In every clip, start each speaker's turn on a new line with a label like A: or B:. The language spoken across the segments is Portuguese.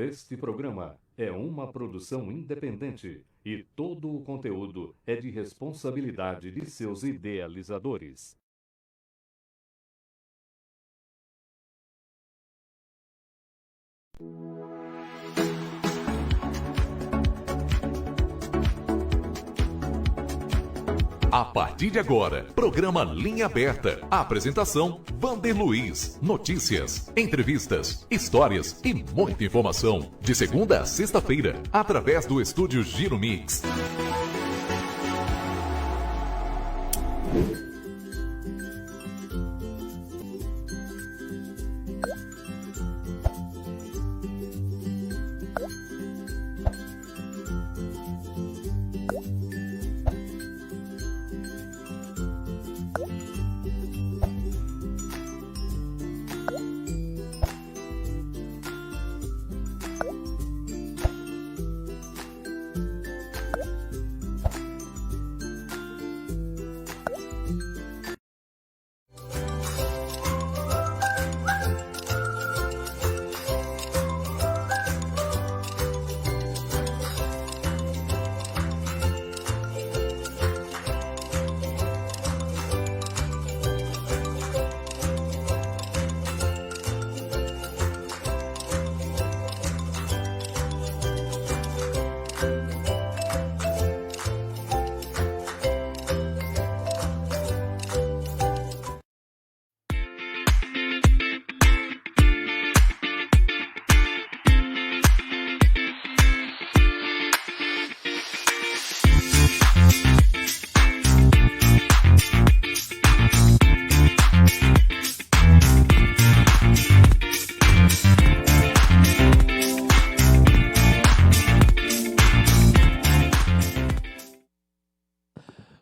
A: Este programa é uma produção independente e todo o conteúdo é de responsabilidade de seus idealizadores.
B: A partir de agora, programa Linha Aberta. Apresentação, Vander Luiz. Notícias, entrevistas, histórias e muita informação. De segunda a sexta-feira, através do estúdio Giro Mix.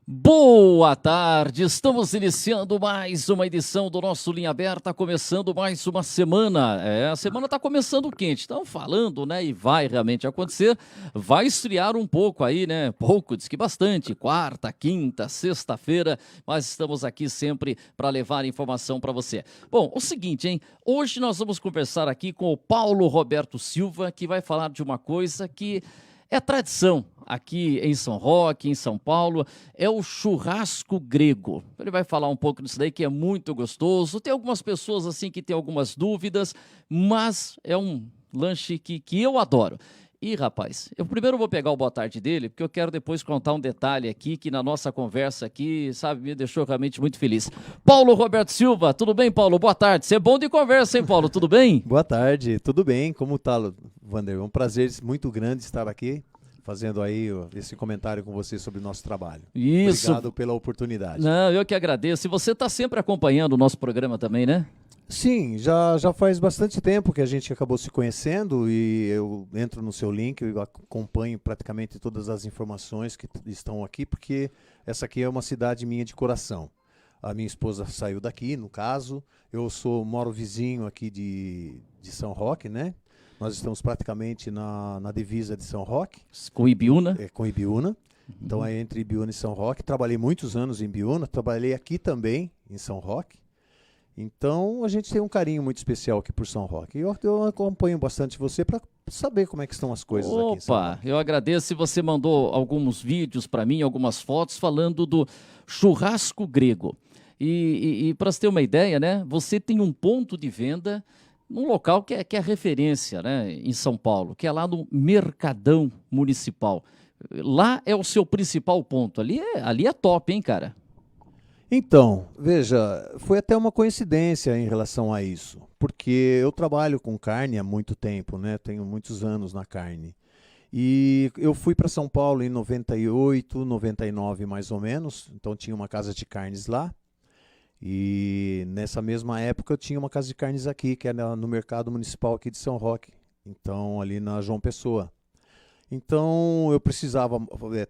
C: Boa tarde, estamos iniciando mais uma edição do nosso Linha Aberta, começando mais uma semana. A semana está começando quente, estão falando, né, e vai realmente acontecer, vai esfriar um pouco aí, né, pouco, diz que bastante, quarta, quinta, sexta-feira, mas estamos aqui sempre para levar informação para você. Bom, o seguinte, hein, hoje nós vamos conversar aqui com o Paulo Roberto Silva, que vai falar de uma coisa que é tradição aqui em São Roque, em São Paulo, é o churrasco grego. Ele vai falar um pouco disso daí, que é muito gostoso. Tem algumas pessoas assim que têm algumas dúvidas, mas é um lanche que eu adoro. E, rapaz, eu primeiro vou pegar o boa tarde dele, porque eu quero depois contar um detalhe aqui, que na nossa conversa aqui, sabe, me deixou realmente muito feliz. Paulo Roberto Silva, tudo bem, Paulo? Boa tarde. Você é bom de conversa, hein, Paulo? Tudo bem?
D: Boa tarde, tudo bem? Como tá, Vander? É um prazer muito grande estar aqui, fazendo aí esse comentário com você sobre o nosso trabalho.
C: Isso.
D: Obrigado pela oportunidade.
C: Não, eu que agradeço. E você está sempre acompanhando o nosso programa também, né?
D: Sim, já faz bastante tempo que a gente acabou se conhecendo e eu entro no seu link, eu acompanho praticamente todas as informações que estão aqui, porque essa aqui é uma cidade minha de coração. A minha esposa saiu daqui, no caso, eu moro vizinho aqui de São Roque, né? Nós estamos praticamente na divisa de São Roque.
C: Com Ibiúna.
D: Com Ibiúna. Então é entre Ibiúna e São Roque. Trabalhei muitos anos em Ibiúna, trabalhei aqui também, em São Roque. Então a gente tem um carinho muito especial aqui por São Roque. E eu acompanho bastante você para saber como é que estão as coisas aqui em São Roque.
C: Opa, eu agradeço. Você mandou alguns vídeos para mim, algumas fotos falando do churrasco grego. E para você ter uma ideia, né? Você tem um ponto de venda num local que é referência, né, em São Paulo, que é lá no Mercadão Municipal. Lá é o seu principal ponto. Ali é top, hein, cara?
D: Então, veja, foi até uma coincidência em relação a isso, porque eu trabalho com carne há muito tempo, né? Tenho muitos anos na carne. E eu fui para São Paulo em 98, 99 mais ou menos, então tinha uma casa de carnes lá. E nessa mesma época eu tinha uma casa de carnes aqui, que era no mercado municipal aqui de São Roque, então ali na João Pessoa. Então eu precisava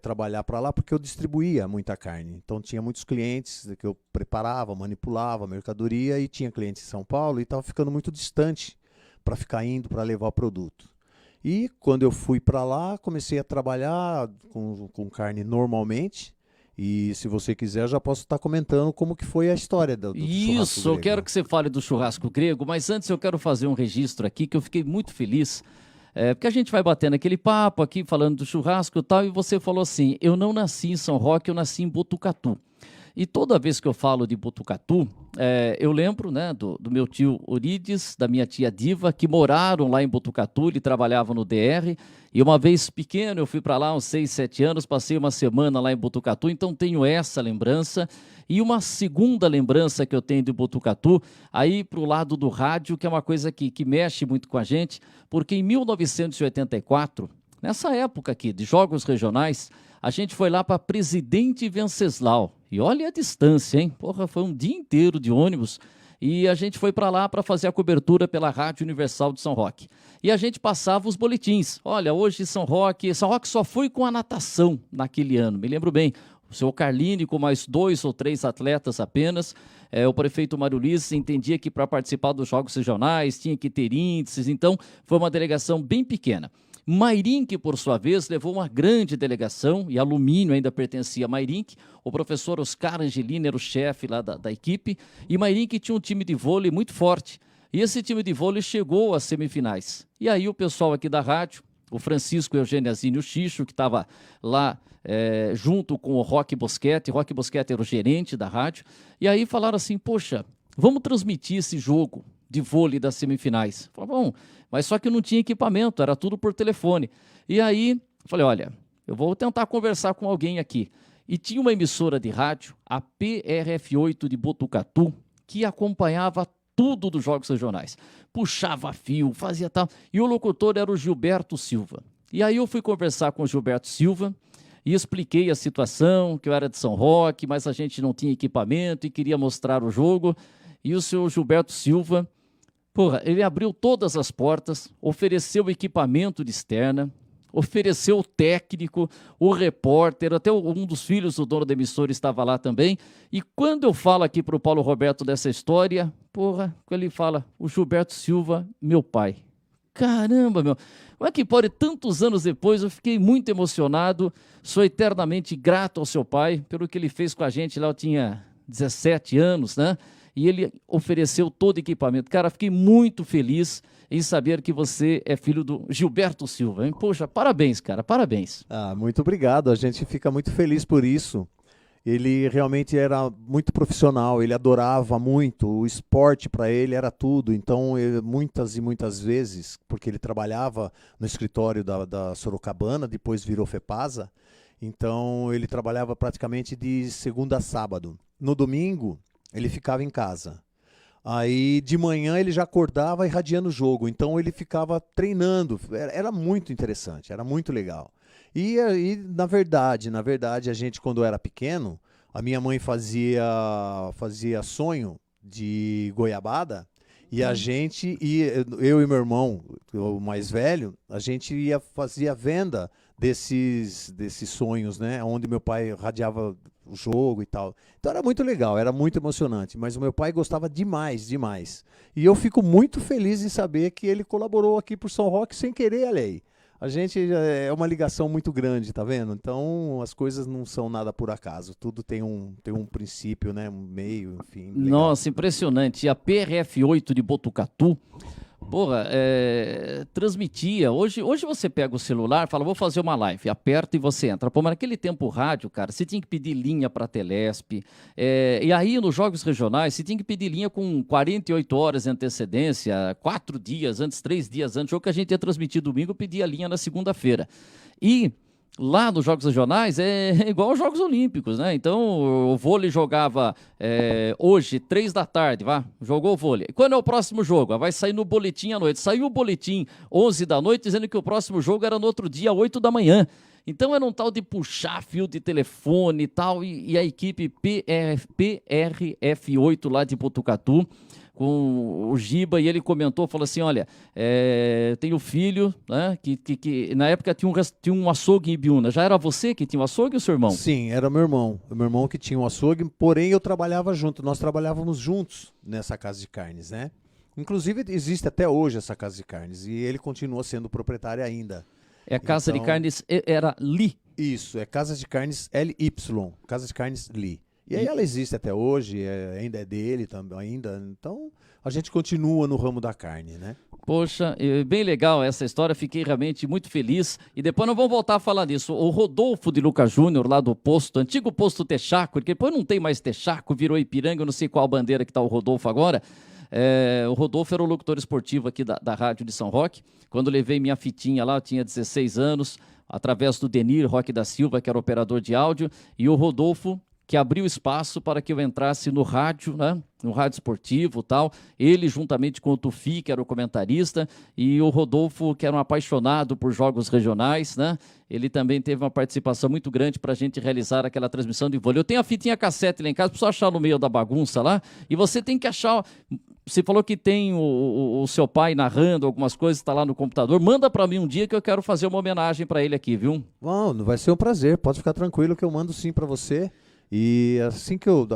D: trabalhar para lá porque eu distribuía muita carne. Então tinha muitos clientes que eu preparava, manipulava a mercadoria e tinha clientes em São Paulo e estava ficando muito distante para ficar indo para levar o produto. E quando eu fui para lá, comecei a trabalhar com carne normalmente. E se você quiser, eu já posso estar comentando como que foi a história do churrasco grego.
C: Isso, eu quero que você fale do churrasco grego, mas antes eu quero fazer um registro aqui que eu fiquei muito feliz. Porque a gente vai batendo aquele papo aqui, falando do churrasco e tal, e você falou assim, eu não nasci em São Roque, eu nasci em Botucatu. E toda vez que eu falo de Botucatu, eu lembro, né, do meu tio Orides, da minha tia Diva, que moraram lá em Botucatu, ele trabalhava no DR, e uma vez pequeno eu fui para lá, uns 6, 7 anos, passei uma semana lá em Botucatu, então tenho essa lembrança. E uma segunda lembrança que eu tenho de Botucatu, aí para o lado do rádio, que é uma coisa que mexe muito com a gente, porque em 1984, nessa época aqui de jogos regionais, a gente foi lá para Presidente Venceslau. E olha a distância, hein? Porra, foi um dia inteiro de ônibus. E a gente foi para lá para fazer a cobertura pela Rádio Universal de São Roque. E a gente passava os boletins. Olha, hoje São Roque só foi com a natação naquele ano, me lembro bem. O senhor Carline com mais 2 ou 3 atletas apenas. O prefeito Mário Liz entendia que para participar dos jogos regionais tinha que ter índices, então foi uma delegação bem pequena. Mairink, por sua vez, levou uma grande delegação, e Alumínio ainda pertencia a Mairink. O professor Oscar Angelini era o chefe lá da equipe, e Mairink tinha um time de vôlei muito forte. E esse time de vôlei chegou às semifinais. E aí o pessoal aqui da rádio, o Francisco Eugênio Azinho Xixo, que estava lá junto com o Roque Boschetti era o gerente da rádio, e aí falaram assim, poxa, vamos transmitir esse jogo de vôlei das semifinais. Falaram, bom, mas só que não tinha equipamento, era tudo por telefone. E aí, falei, olha, eu vou tentar conversar com alguém aqui. E tinha uma emissora de rádio, a PRF8 de Botucatu, que acompanhava tudo dos jogos regionais. Puxava fio, fazia tal. E o locutor era o Gilberto Silva. E aí eu fui conversar com o Gilberto Silva e expliquei a situação, que eu era de São Roque, mas a gente não tinha equipamento e queria mostrar o jogo. E o senhor Gilberto Silva, ele abriu todas as portas, ofereceu equipamento de externa, ofereceu o técnico, o repórter, até um dos filhos do dono da emissora estava lá também. E quando eu falo aqui para o Paulo Roberto dessa história, ele fala, o Gilberto Silva, meu pai. Caramba, meu. Como é que pode, tantos anos depois, eu fiquei muito emocionado, sou eternamente grato ao seu pai, pelo que ele fez com a gente lá, eu tinha 17 anos, né? E ele ofereceu todo o equipamento. Cara, fiquei muito feliz em saber que você é filho do Gilberto Silva, hein? Poxa, parabéns, cara, parabéns.
D: Muito obrigado, a gente fica muito feliz por isso. Ele realmente era muito profissional, ele adorava muito, o esporte para ele era tudo. Então, muitas e muitas vezes, porque ele trabalhava no escritório da Sorocabana, depois virou FEPASA, então ele trabalhava praticamente de segunda a sábado. No domingo, ele ficava em casa. Aí, de manhã, ele já acordava irradiando o jogo. Então, ele ficava treinando. Era muito interessante, era muito legal. E na verdade, a gente, quando era pequeno, a minha mãe fazia sonho de goiabada. E a gente, eu e meu irmão, o mais velho, a gente fazia venda desses sonhos, né? Onde meu pai radiava o jogo e tal. Então era muito legal, era muito emocionante. Mas o meu pai gostava demais. E eu fico muito feliz em saber que ele colaborou aqui por São Roque sem querer, olha aí. A gente é uma ligação muito grande, tá vendo? Então as coisas não são nada por acaso. Tudo tem um princípio, né? Um meio, enfim. Legal.
C: Nossa, impressionante. E a PRF8 de Botucatu, transmitia. Hoje você pega o celular, fala, vou fazer uma live, aperta e você entra. Mas naquele tempo o rádio, cara, você tinha que pedir linha para a Telesp. E aí nos jogos regionais, você tinha que pedir linha com 48 horas de antecedência, 4 dias antes, 3 dias antes. O jogo que a gente ia transmitir domingo, eu pedia linha na segunda-feira. E lá nos Jogos Regionais é igual aos Jogos Olímpicos, né? Então o vôlei jogava hoje, 3 da tarde, jogou o vôlei. Quando é o próximo jogo? Vai sair no boletim à noite. Saiu o boletim 11 da noite, dizendo que o próximo jogo era no outro dia, 8 da manhã. Então era um tal de puxar fio de telefone e tal, e a equipe PRF8 lá de Botucatu, com o Giba, e ele comentou, falou assim, olha, tenho filho, né, que na época tinha um açougue em Ibiúna. Já era você que tinha um açougue ou seu irmão?
D: Sim, era meu irmão que tinha um açougue, porém eu trabalhava junto, nós trabalhávamos juntos nessa casa de carnes, né? Inclusive existe até hoje essa casa de carnes, e ele continua sendo proprietário ainda.
C: É a casa de carnes, era Li.
D: Isso, é Casa de Carnes LY, Casa de Carnes Li. E aí ela existe até hoje, ainda é dele também, ainda. Então a gente continua no ramo da carne, né?
C: Poxa, bem legal essa história, fiquei realmente muito feliz. E depois nós vamos voltar a falar disso. O Rodolfo de Lucas Júnior, lá do posto, antigo posto Texaco, porque depois não tem mais Texaco, virou Ipiranga, eu não sei qual bandeira que está o Rodolfo agora. O Rodolfo era o locutor esportivo aqui da Rádio de São Roque. Quando levei minha fitinha lá, eu tinha 16 anos, através do Denir Roque da Silva, que era operador de áudio, e o Rodolfo, que abriu espaço para que eu entrasse no rádio, né? No rádio esportivo e tal. Ele, juntamente com o Tufi, que era o comentarista, e o Rodolfo, que era um apaixonado por jogos regionais, né? Ele também teve uma participação muito grande para a gente realizar aquela transmissão de vôlei. Eu tenho a fitinha cassete lá em casa, preciso achar no meio da bagunça lá, e você tem que achar... Você falou que tem o seu pai narrando algumas coisas, está lá no computador. Manda para mim um dia que eu quero fazer uma homenagem para ele aqui, viu?
D: Bom, vai ser um prazer, pode ficar tranquilo que eu mando sim para você. E assim que eu...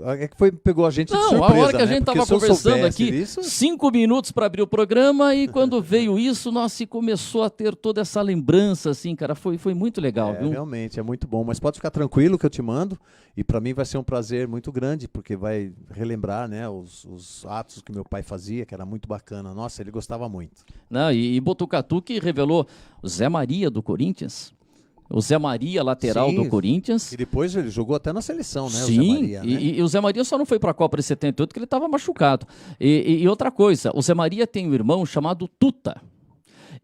D: É que pegou a gente de surpresa,
C: a hora que a gente
D: né?
C: estava conversando aqui,
D: disso...
C: 5 minutos para abrir o programa, e quando veio isso, nossa, e começou a ter toda essa lembrança, assim, cara, foi muito legal, viu?
D: Realmente, é muito bom, mas pode ficar tranquilo que eu te mando, e para mim vai ser um prazer muito grande, porque vai relembrar, né, os atos que meu pai fazia, que era muito bacana. Nossa, ele gostava muito.
C: Não, e Botucatu, que revelou o Zé Maria do Corinthians. O Zé Maria, lateral do Corinthians.
D: E depois ele jogou até na seleção, né?
C: Sim,
D: o Zé Maria, né?
C: E o Zé Maria só não foi para a Copa de 78 porque ele estava machucado. E outra coisa, o Zé Maria tem um irmão chamado Tuta.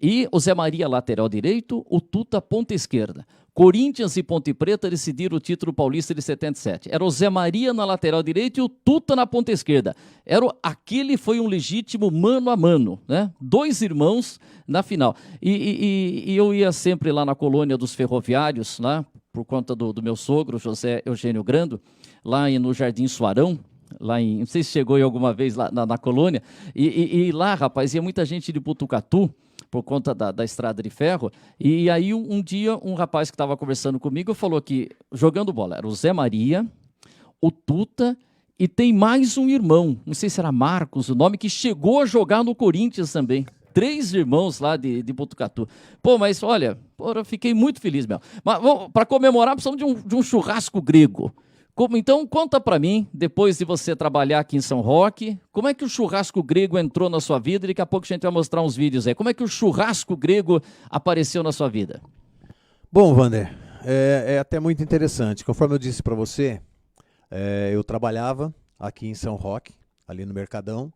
C: E o Zé Maria, lateral direito, o Tuta, ponta esquerda. Corinthians e Ponte Preta decidiram o título paulista de 77. Era o Zé Maria na lateral direita e o Tuta na ponta esquerda. Aquele foi um legítimo mano a mano, né? 2 irmãos na final. E eu ia sempre lá na colônia dos ferroviários, né? Por conta do meu sogro, José Eugênio Grando, lá no Jardim Suarão. Não sei se chegou aí alguma vez lá na colônia. E lá, rapaz, ia muita gente de Botucatu, por conta da estrada de ferro, e aí um dia um rapaz que estava conversando comigo falou que, jogando bola, era o Zé Maria, o Tuta, e tem mais um irmão, não sei se era Marcos o nome, que chegou a jogar no Corinthians também. 3 irmãos lá de Botucatu. Pô, mas olha, eu fiquei muito feliz mesmo. Mas para comemorar, precisamos de um churrasco grego. Então, conta para mim, depois de você trabalhar aqui em São Roque, como é que o churrasco grego entrou na sua vida? Daqui a pouco a gente vai mostrar uns vídeos aí. Como é que o churrasco grego apareceu na sua vida?
D: Bom, Wander, é até muito interessante. Conforme eu disse para você, eu trabalhava aqui em São Roque, ali no Mercadão.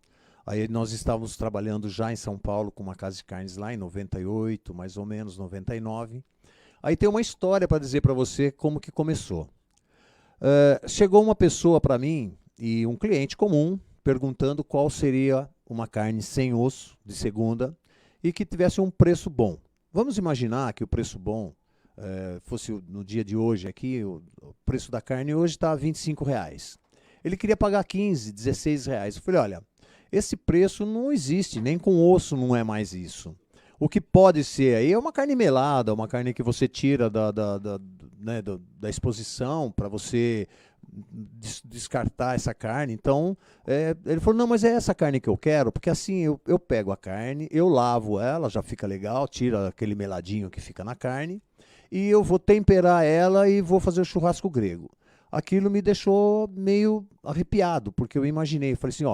D: Aí nós estávamos trabalhando já em São Paulo com uma casa de carnes lá em 98, mais ou menos, 99. Aí tem uma história para dizer para você como que começou. Chegou uma pessoa para mim, e um cliente comum, perguntando qual seria uma carne sem osso, de segunda, e que tivesse um preço bom. Vamos imaginar que o preço bom fosse no dia de hoje aqui, o preço da carne hoje está R$ 25,00. Ele queria pagar 15, 16 reais. Eu falei, olha, esse preço não existe, nem com osso não é mais isso. O que pode ser aí é uma carne melada, uma carne que você tira da exposição para você descartar essa carne. Então, ele falou, não, mas é essa carne que eu quero, porque assim eu pego a carne, eu lavo ela, já fica legal, tira aquele meladinho que fica na carne, e eu vou temperar ela e vou fazer o churrasco grego. Aquilo me deixou meio arrepiado, porque eu imaginei, falei assim,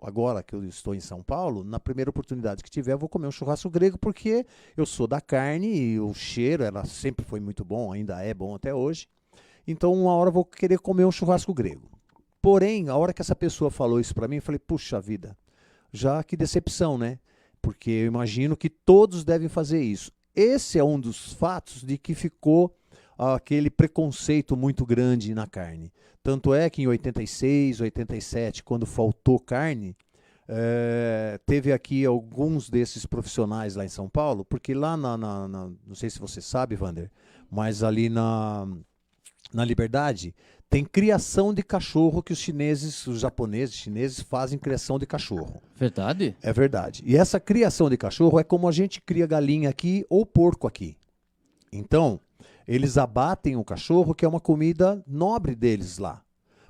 D: agora que eu estou em São Paulo, na primeira oportunidade que tiver, eu vou comer um churrasco grego, porque eu sou da carne e o cheiro, ela sempre foi muito bom, ainda é bom até hoje. Então, uma hora eu vou querer comer um churrasco grego. Porém, a hora que essa pessoa falou isso para mim, eu falei, puxa vida, já que decepção, né? Porque eu imagino que todos devem fazer isso. Esse é um dos fatos de que ficou aquele preconceito muito grande na carne. Tanto é que em 86, 87, quando faltou carne, teve aqui alguns desses profissionais lá em São Paulo, porque lá não sei se você sabe, Wander, mas ali na Liberdade tem criação de cachorro que os japoneses fazem criação de cachorro.
C: Verdade?
D: É verdade. E essa criação de cachorro é como a gente cria galinha aqui ou porco aqui. Então, eles abatem o cachorro, que é uma comida nobre deles lá.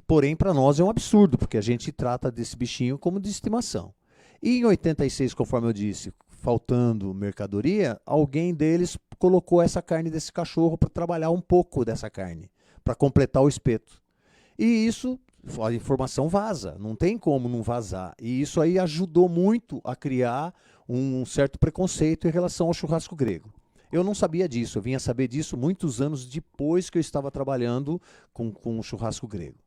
D: Porém, para nós é um absurdo, porque a gente trata desse bichinho como de estimação. E em 86, conforme eu disse, faltando mercadoria, alguém deles colocou essa carne desse cachorro para trabalhar um pouco dessa carne, para completar o espeto. E isso, a informação vaza, não tem como não vazar. E isso aí ajudou muito a criar um certo preconceito em relação ao churrasco grego. Eu não sabia disso, eu vinha saber disso muitos anos depois que eu estava trabalhando com o churrasco grego.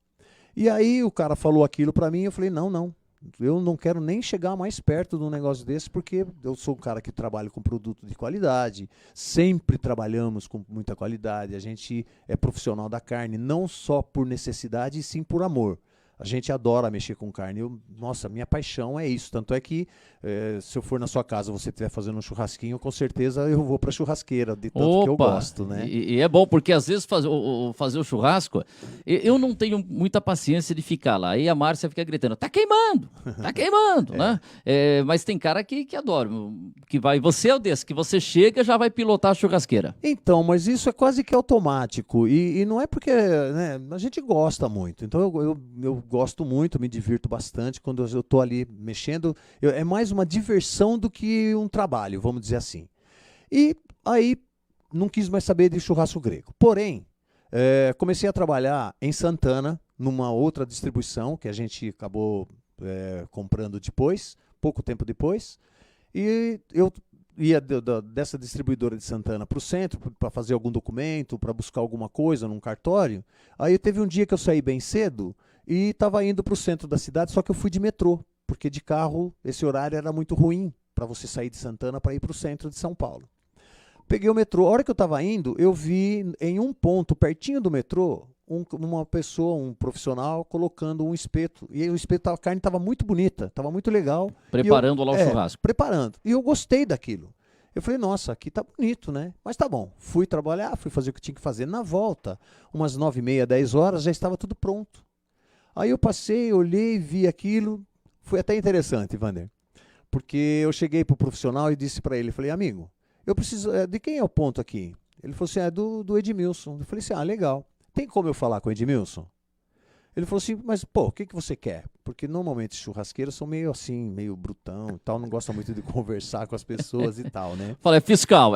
D: E aí o cara falou aquilo para mim, eu falei, não, eu não quero nem chegar mais perto de um negócio desse, porque eu sou um cara que trabalha com produto de qualidade, sempre trabalhamos com muita qualidade, a gente é profissional da carne, não só por necessidade, e sim por amor. A gente adora mexer com carne. Nossa, minha paixão é isso. Tanto é que se eu for na sua casa, você estiver fazendo um churrasquinho, com certeza eu vou para a churrasqueira, de tanto que eu gosto, né?
C: E é bom, porque às vezes fazer o churrasco, eu não tenho muita paciência de ficar lá. Aí a Márcia fica gritando, tá queimando, né? Mas tem cara que adora, que vai, você é o desse, que você chega já vai pilotar a churrasqueira.
D: Então, mas isso é quase que automático. E não é porque, né, a gente gosta muito. Então eu gosto muito, me divirto bastante quando eu estou ali mexendo. É mais uma diversão do que um trabalho, vamos dizer assim. E aí não quis mais saber de churrasco grego. Porém, comecei a trabalhar em Santana, numa outra distribuição que a gente acabou comprando depois, pouco tempo depois. E eu ia dessa distribuidora de Santana para o centro para fazer algum documento, para buscar alguma coisa num cartório. Aí teve um dia que eu saí bem cedo e estava indo para o centro da cidade, só que eu fui de metrô, porque de carro esse horário era muito ruim para você sair de Santana para ir para o centro de São Paulo. Peguei o metrô, a hora que eu estava indo, eu vi em um ponto pertinho do metrô uma pessoa, um profissional, colocando um espeto. E o espeto, a carne estava muito bonita, estava muito legal.
C: Preparando lá o churrasco.
D: Preparando. E eu gostei daquilo. Eu falei, nossa, aqui tá bonito, né? Mas tá bom. Fui trabalhar, fui fazer o que tinha que fazer. Na volta, umas 9h30, 10 horas, já estava tudo pronto. Aí eu passei, olhei, vi aquilo. Foi até interessante, Wander. Porque eu cheguei pro profissional e disse para ele, falei, amigo, eu preciso... de quem é o ponto aqui? Ele falou assim, do Edmilson. Eu falei assim, legal. Tem como eu falar com o Edmilson? Ele falou assim, mas pô, o que você quer? Porque normalmente churrasqueiros são meio assim, meio brutão e tal, não gostam muito de conversar com as pessoas e tal, né?
C: Fala, é fiscal.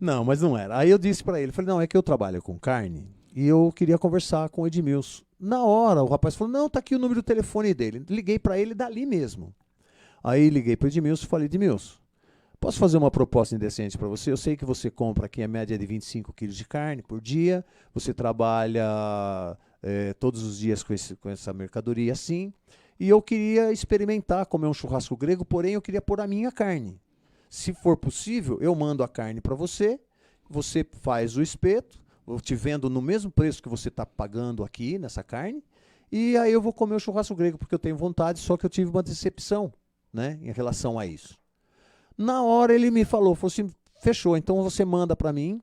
D: Não, mas não era. Aí eu disse pra ele, falei, não, é que eu trabalho com carne e eu queria conversar com o Edmilson. Na hora, o rapaz falou, não, tá aqui o número do telefone dele. Liguei pra ele dali mesmo. Aí liguei pro Edmilson e falei, Edmilson, posso fazer uma proposta indecente para você? Eu sei que você compra aqui a média de 25 quilos de carne por dia, você trabalha todos os dias com essa mercadoria assim, e eu queria experimentar comer um churrasco grego, porém eu queria pôr a minha carne. Se for possível, eu mando a carne para você, você faz o espeto, eu te vendo no mesmo preço que você está pagando aqui nessa carne, e aí eu vou comer o churrasco grego, porque eu tenho vontade, só que eu tive uma decepção, né, em relação a isso. Na hora ele me falou assim, fechou, então você manda para mim,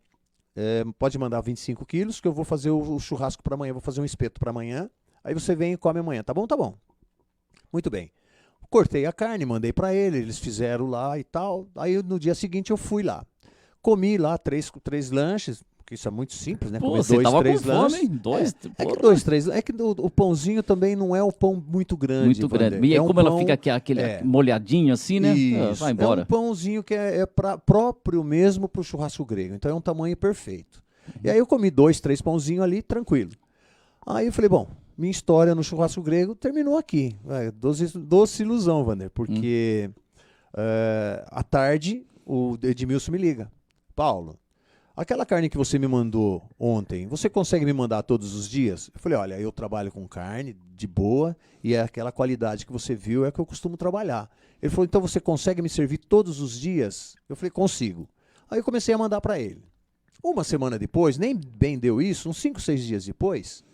D: pode mandar 25 quilos, que eu vou fazer o churrasco para amanhã, vou fazer um espeto para amanhã, aí você vem e come amanhã, tá bom? Tá bom. Muito bem. Cortei a carne, mandei para eles fizeram lá e tal, aí no dia seguinte eu fui lá. Comi lá três lanches, porque isso é muito simples, né?
C: Pô,
D: comer
C: você
D: 2,
C: tava
D: 3
C: com
D: lanches.
C: fome, hein?
D: É que o pãozinho também não é um pão muito grande.
C: Muito grande.
D: Wander.
C: E aí,
D: um
C: como ela
D: pão,
C: fica aquele molhadinho assim, né?
D: Isso.
C: Vai embora.
D: É um pãozinho que é próprio mesmo para o churrasco grego. Então é um tamanho perfeito. E aí eu comi 2, 3 pãozinhos ali, tranquilo. Aí eu falei, bom, minha história no churrasco grego terminou aqui. Doce ilusão, Wander, porque à tarde o Edmilson me liga. Paulo, aquela carne que você me mandou ontem, você consegue me mandar todos os dias? Eu falei, olha, eu trabalho com carne de boa e é aquela qualidade que você viu é que eu costumo trabalhar. Ele falou, então você consegue me servir todos os dias? Eu falei, consigo. Aí eu comecei a mandar para ele. Uma semana depois, nem bem deu isso, uns 5, 6 dias depois,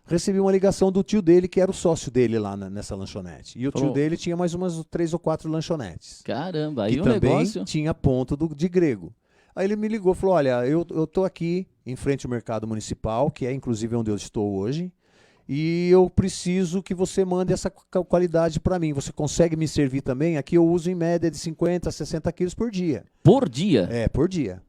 D: recebi uma ligação do tio dele, que era o sócio dele lá nessa lanchonete. E o tio dele tinha mais umas 3 ou 4 lanchonetes.
C: Caramba, aí
D: que
C: o
D: também
C: negócio...
D: tinha ponto de grego. Aí ele me ligou e falou, olha, eu tô aqui em frente ao mercado municipal, que é inclusive onde eu estou hoje, e eu preciso que você mande essa qualidade para mim. Você consegue me servir também? Aqui eu uso em média de 50 a 60 quilos por dia.
C: Por dia?
D: Por dia.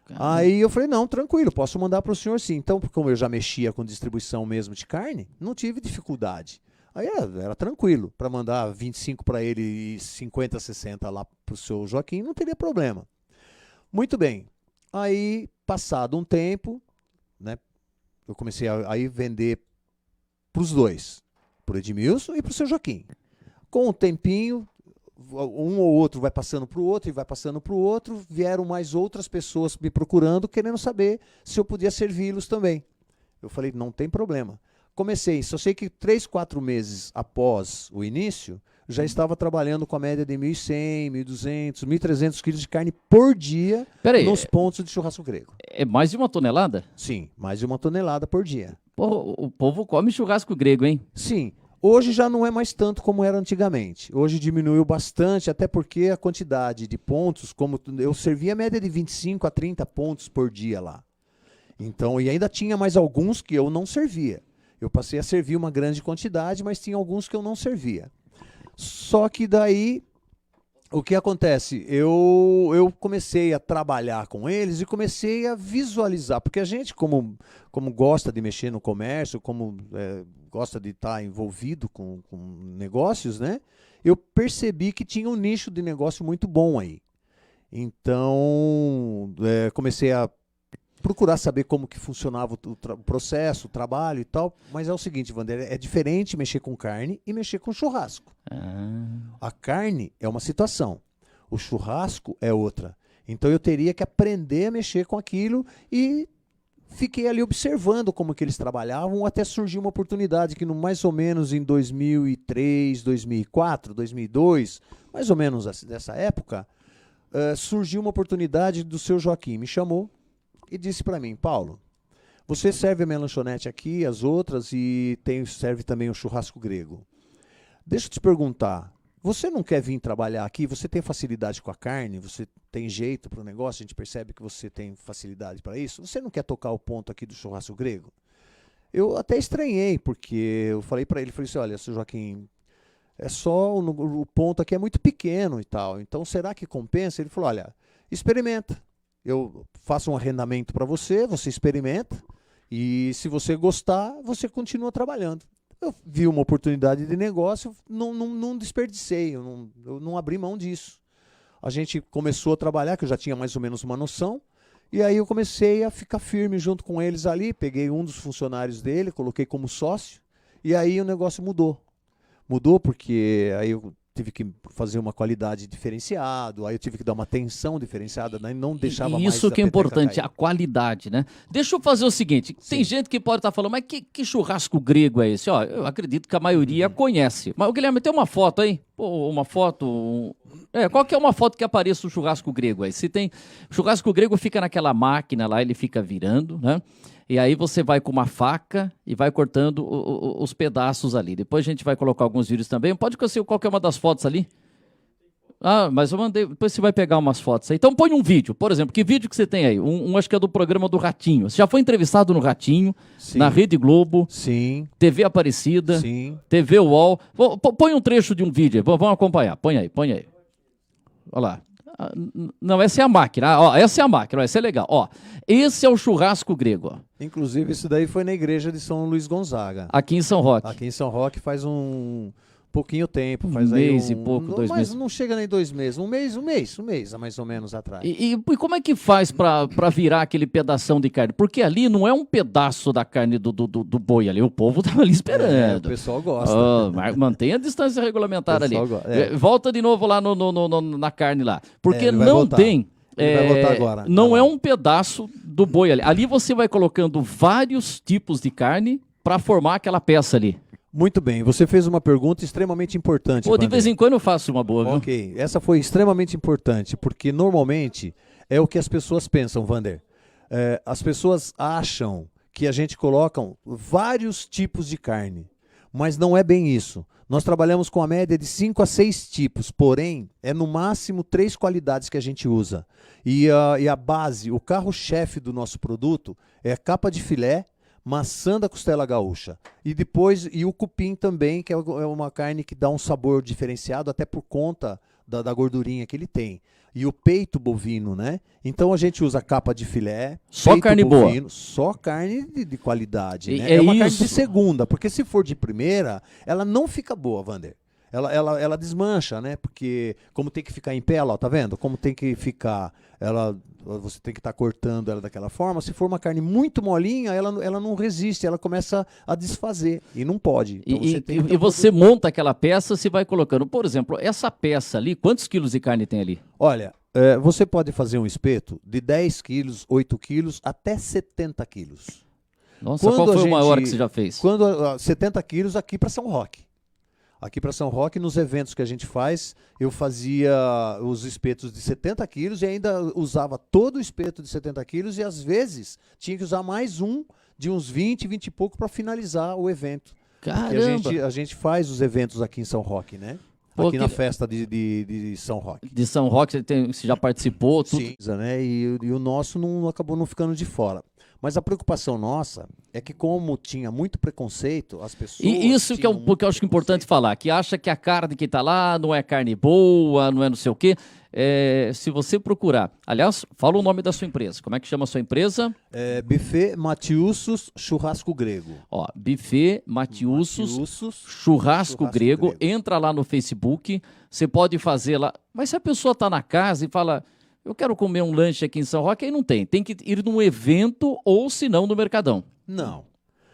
C: Caramba.
D: Aí eu falei, não, tranquilo, posso mandar para o senhor sim. Então, como eu já mexia com distribuição mesmo de carne, não tive dificuldade. Aí era tranquilo, para mandar 25 para ele e 50, 60 lá para o seu Joaquim, não teria problema. Muito bem. Aí, passado um tempo, né, eu comecei a vender para os dois, para o Edmilson e para o seu Joaquim. Com um tempinho, um ou outro vai passando para o outro e vai passando para o outro, vieram mais outras pessoas me procurando, querendo saber se eu podia servi-los também. Eu falei, não tem problema. Comecei, só sei que 3, 4 meses após o início, já estava trabalhando com a média de 1.100, 1.200, 1.300 quilos de carne por dia nos pontos de churrasco grego.
C: É mais de 1 tonelada?
D: Sim, mais de 1 tonelada por dia.
C: Pô, o povo come churrasco grego, hein?
D: Sim. Hoje já não é mais tanto como era antigamente. Hoje diminuiu bastante, até porque a quantidade de pontos, como eu servia a média de 25 a 30 pontos por dia lá. Então, e ainda tinha mais alguns que eu não servia. Eu passei a servir uma grande quantidade, mas tinha alguns que eu não servia. Só que daí, o que acontece? Eu comecei a trabalhar com eles e comecei a visualizar, porque a gente, como gosta de mexer no comércio, como gosta de estar envolvido com negócios, né? Eu percebi que tinha um nicho de negócio muito bom aí. Então, comecei a procurar saber como que funcionava o processo, o trabalho e tal. Mas é o seguinte, Wander, é diferente mexer com carne e mexer com churrasco. A carne é uma situação, o churrasco é outra. Então eu teria que aprender a mexer com aquilo e fiquei ali observando como que eles trabalhavam até surgiu uma oportunidade que mais ou menos em 2003, 2004, 2002, mais ou menos dessa época, surgiu uma oportunidade do seu Joaquim, me chamou e disse para mim, Paulo, você serve a minha lanchonete aqui, as outras, e serve também o churrasco grego. Deixa eu te perguntar, você não quer vir trabalhar aqui? Você tem facilidade com a carne? Você tem jeito para o negócio? A gente percebe que você tem facilidade para isso. Você não quer tocar o ponto aqui do churrasco grego? Eu até estranhei, porque eu falei para ele, falei assim, olha, seu Joaquim, é só o ponto aqui é muito pequeno e tal, então será que compensa? Ele falou, olha, experimenta. Eu faço um arrendamento para você, você experimenta, e se você gostar, você continua trabalhando. Eu vi uma oportunidade de negócio, não desperdicei, eu não abri mão disso. A gente começou a trabalhar, que eu já tinha mais ou menos uma noção, e aí eu comecei a ficar firme junto com eles ali, peguei um dos funcionários dele, coloquei como sócio, e aí o negócio mudou. Mudou porque aí eu tive que fazer uma qualidade diferenciada, aí eu tive que dar uma atenção diferenciada, né? Não deixava mais
C: isso que é importante,
D: cair.
C: a qualidade, né? Deixa eu fazer o seguinte, tem gente que pode estar falando, mas que churrasco grego é esse? Ó, eu acredito que a maioria conhece. Mas, Guilherme, tem uma foto aí? Pô, uma foto... qual que é uma foto que apareça o churrasco grego aí? Se tem... O churrasco grego fica naquela máquina lá, ele fica virando, né? E aí você vai com uma faca e vai cortando os pedaços ali. Depois a gente vai colocar alguns vídeos também. Pode conhecer qual que é uma das fotos ali? Ah, mas eu mandei. Depois você vai pegar umas fotos aí. Então põe um vídeo, por exemplo. Que vídeo que você tem aí? Acho que é do programa do Ratinho. Você já foi entrevistado no Ratinho,
D: Sim.
C: Na Rede Globo,
D: Sim.
C: TV Aparecida,
D: Sim.
C: TV UOL. Põe um trecho de um vídeo aí. Vamos acompanhar. Põe aí. Olha lá. Não, essa é a máquina. Ó, essa é a máquina, essa é legal. Ó, esse é o churrasco grego. Ó.
D: Inclusive, isso daí foi na igreja de São Luís Gonzaga.
C: Aqui em São Roque.
D: Aqui em São Roque faz um pouquinho tempo. Faz
C: mês e pouco, 2 meses.
D: Mas não chega nem 2 meses. Um mês, há mais ou menos atrás.
C: E como é que faz pra virar aquele pedação de carne? Porque ali não é um pedaço da carne do boi ali. O povo tá ali esperando.
D: O pessoal gosta.
C: Mantenha a distância regulamentar ali.
D: Gosta.
C: Volta de novo lá na carne lá. Porque não
D: voltar.
C: tem...
D: Ele vai voltar agora.
C: Não é um pedaço do boi ali. Ali você vai colocando vários tipos de carne para formar aquela peça ali.
D: Muito bem, você fez uma pergunta extremamente importante.
C: Pô, de vez em quando eu faço uma boa, viu?
D: Ok, essa foi extremamente importante, porque normalmente é o que as pessoas pensam, Wander. As pessoas acham que a gente coloca vários tipos de carne, mas não é bem isso. Nós trabalhamos com a média de 5 a 6 tipos, porém, é no máximo 3 qualidades que a gente usa. E a base, o carro-chefe do nosso produto é a capa de filé, maçã da costela gaúcha. E depois, o cupim também, que é uma carne que dá um sabor diferenciado, até por conta da gordurinha que ele tem. E o peito bovino, né? Então a gente usa capa de filé,
C: só carne
D: bovino,
C: boa.
D: Só carne de qualidade. Né?
C: É
D: uma
C: isso.
D: carne de segunda, porque se for de primeira, ela não fica boa, Wander. ela desmancha, né? Porque como tem que ficar em pé, ela, ó, tá vendo? Como tem que ficar, você tem que estar cortando ela daquela forma. Se for uma carne muito molinha, ela não resiste, ela começa a desfazer e não pode. Então,
C: você monta aquela peça, você vai colocando. Por exemplo, essa peça ali, quantos quilos de carne tem ali?
D: Olha, você pode fazer um espeto de 10 quilos, 8 quilos, até 70 quilos.
C: Nossa, qual foi o maior que você já fez?
D: 70 quilos aqui para São Roque. Aqui para São Roque, nos eventos que a gente faz, eu fazia os espetos de 70 quilos e ainda usava todo o espeto de 70 quilos e às vezes tinha que usar mais um de uns 20 e pouco para finalizar o evento.
C: Caramba!
D: A gente faz os eventos aqui em São Roque, né? Aqui na festa de São Roque.
C: De São Roque, você já participou? Tudo.
D: Sim, né? E o nosso acabou não ficando de fora. Mas a preocupação nossa é que como tinha muito preconceito, as pessoas...
C: E isso que porque eu acho importante falar, que acha que a carne que está lá não é carne boa, não é não sei o quê. Se você procurar... Aliás, fala o nome da sua empresa. Como é que chama a sua empresa?
D: Buffet Matiussos Churrasco Grego.
C: Ó, Buffet Matiussos Churrasco Grego. Entra lá no Facebook, você pode fazer lá... Mas se a pessoa está na casa e fala... Eu quero comer um lanche aqui em São Roque, aí não tem. Tem que ir num evento ou, se não, no Mercadão.
D: Não.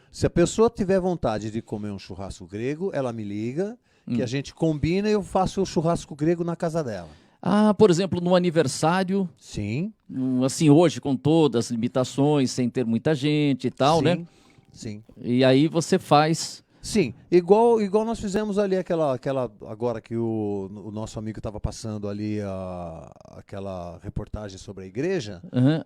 D: Se a pessoa tiver vontade de comer um churrasco grego, ela me liga, que a gente combina e eu faço o churrasco grego na casa dela.
C: Ah, por exemplo, no aniversário.
D: Sim.
C: Assim, hoje, com todas as limitações, sem ter muita gente e tal,
D: sim,
C: né?
D: Sim.
C: E aí você faz...
D: Sim, igual nós fizemos ali aquela agora que o nosso amigo estava passando ali aquela reportagem sobre a igreja.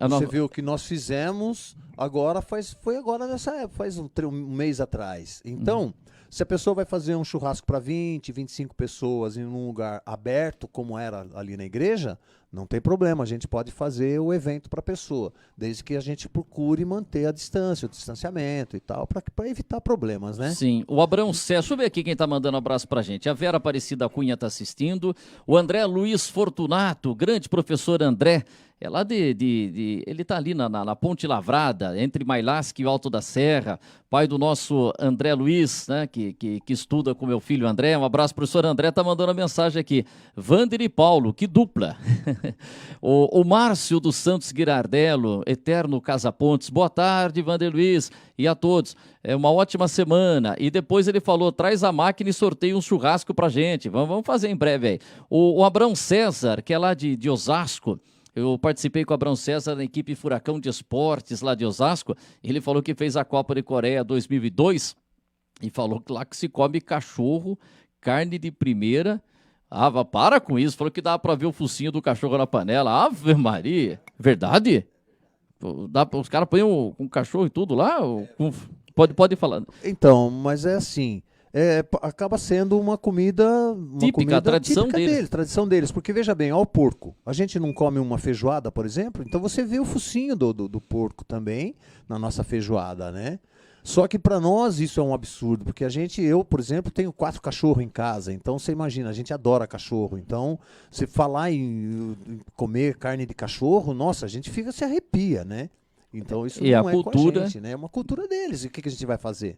D: Você viu que nós fizemos agora foi agora nessa época, faz um mês atrás. Então, se a pessoa vai fazer um churrasco para 20, 25 pessoas em um lugar aberto, como era ali na igreja, não tem problema, a gente pode fazer o evento para a pessoa, desde que a gente procure manter a distância, o distanciamento e tal, para evitar problemas, né?
C: Sim, o Abrão César, deixa eu ver aqui quem está mandando um abraço para a gente. A Vera Aparecida Cunha está assistindo, o André Luiz Fortunato, grande professor André, é lá ele está ali na Ponte Lavrada, entre Mailasca e o Alto da Serra, pai do nosso André Luiz, né, que estuda com meu filho André. Um abraço, professor André, está mandando a mensagem aqui. Vander e Paulo, que dupla. o Márcio dos Santos Girardello, eterno Casa Pontes, boa tarde, Vander Luiz, e a todos. É uma ótima semana. E depois ele falou, traz a máquina e sorteia um churrasco pra gente. Vamos fazer em breve aí. O Abrão César, que é lá de Osasco, eu participei com o Abrão César na equipe Furacão de Esportes lá de Osasco. Ele falou que fez a Copa de Coreia 2002 e falou que lá que se come cachorro, carne de primeira. Ah, para com isso. Falou que dá para ver o focinho do cachorro na panela. Ave Maria. Verdade? Os caras põem um cachorro e tudo lá? Pode falar.
D: Então, mas é assim... acaba sendo uma comida
C: típica, a tradição
D: deles. Tradição deles, porque veja bem, ó, o porco. A gente não come uma feijoada, por exemplo, então você vê o focinho do porco também na nossa feijoada, né? Só que para nós isso é um absurdo, porque eu, por exemplo, tenho 4 cachorros em casa, então você imagina, a gente adora cachorro, então você falar em comer carne de cachorro, nossa, a gente se arrepia, né? Então isso não é cultura, com a gente, né? É uma cultura deles, e o que a gente vai fazer?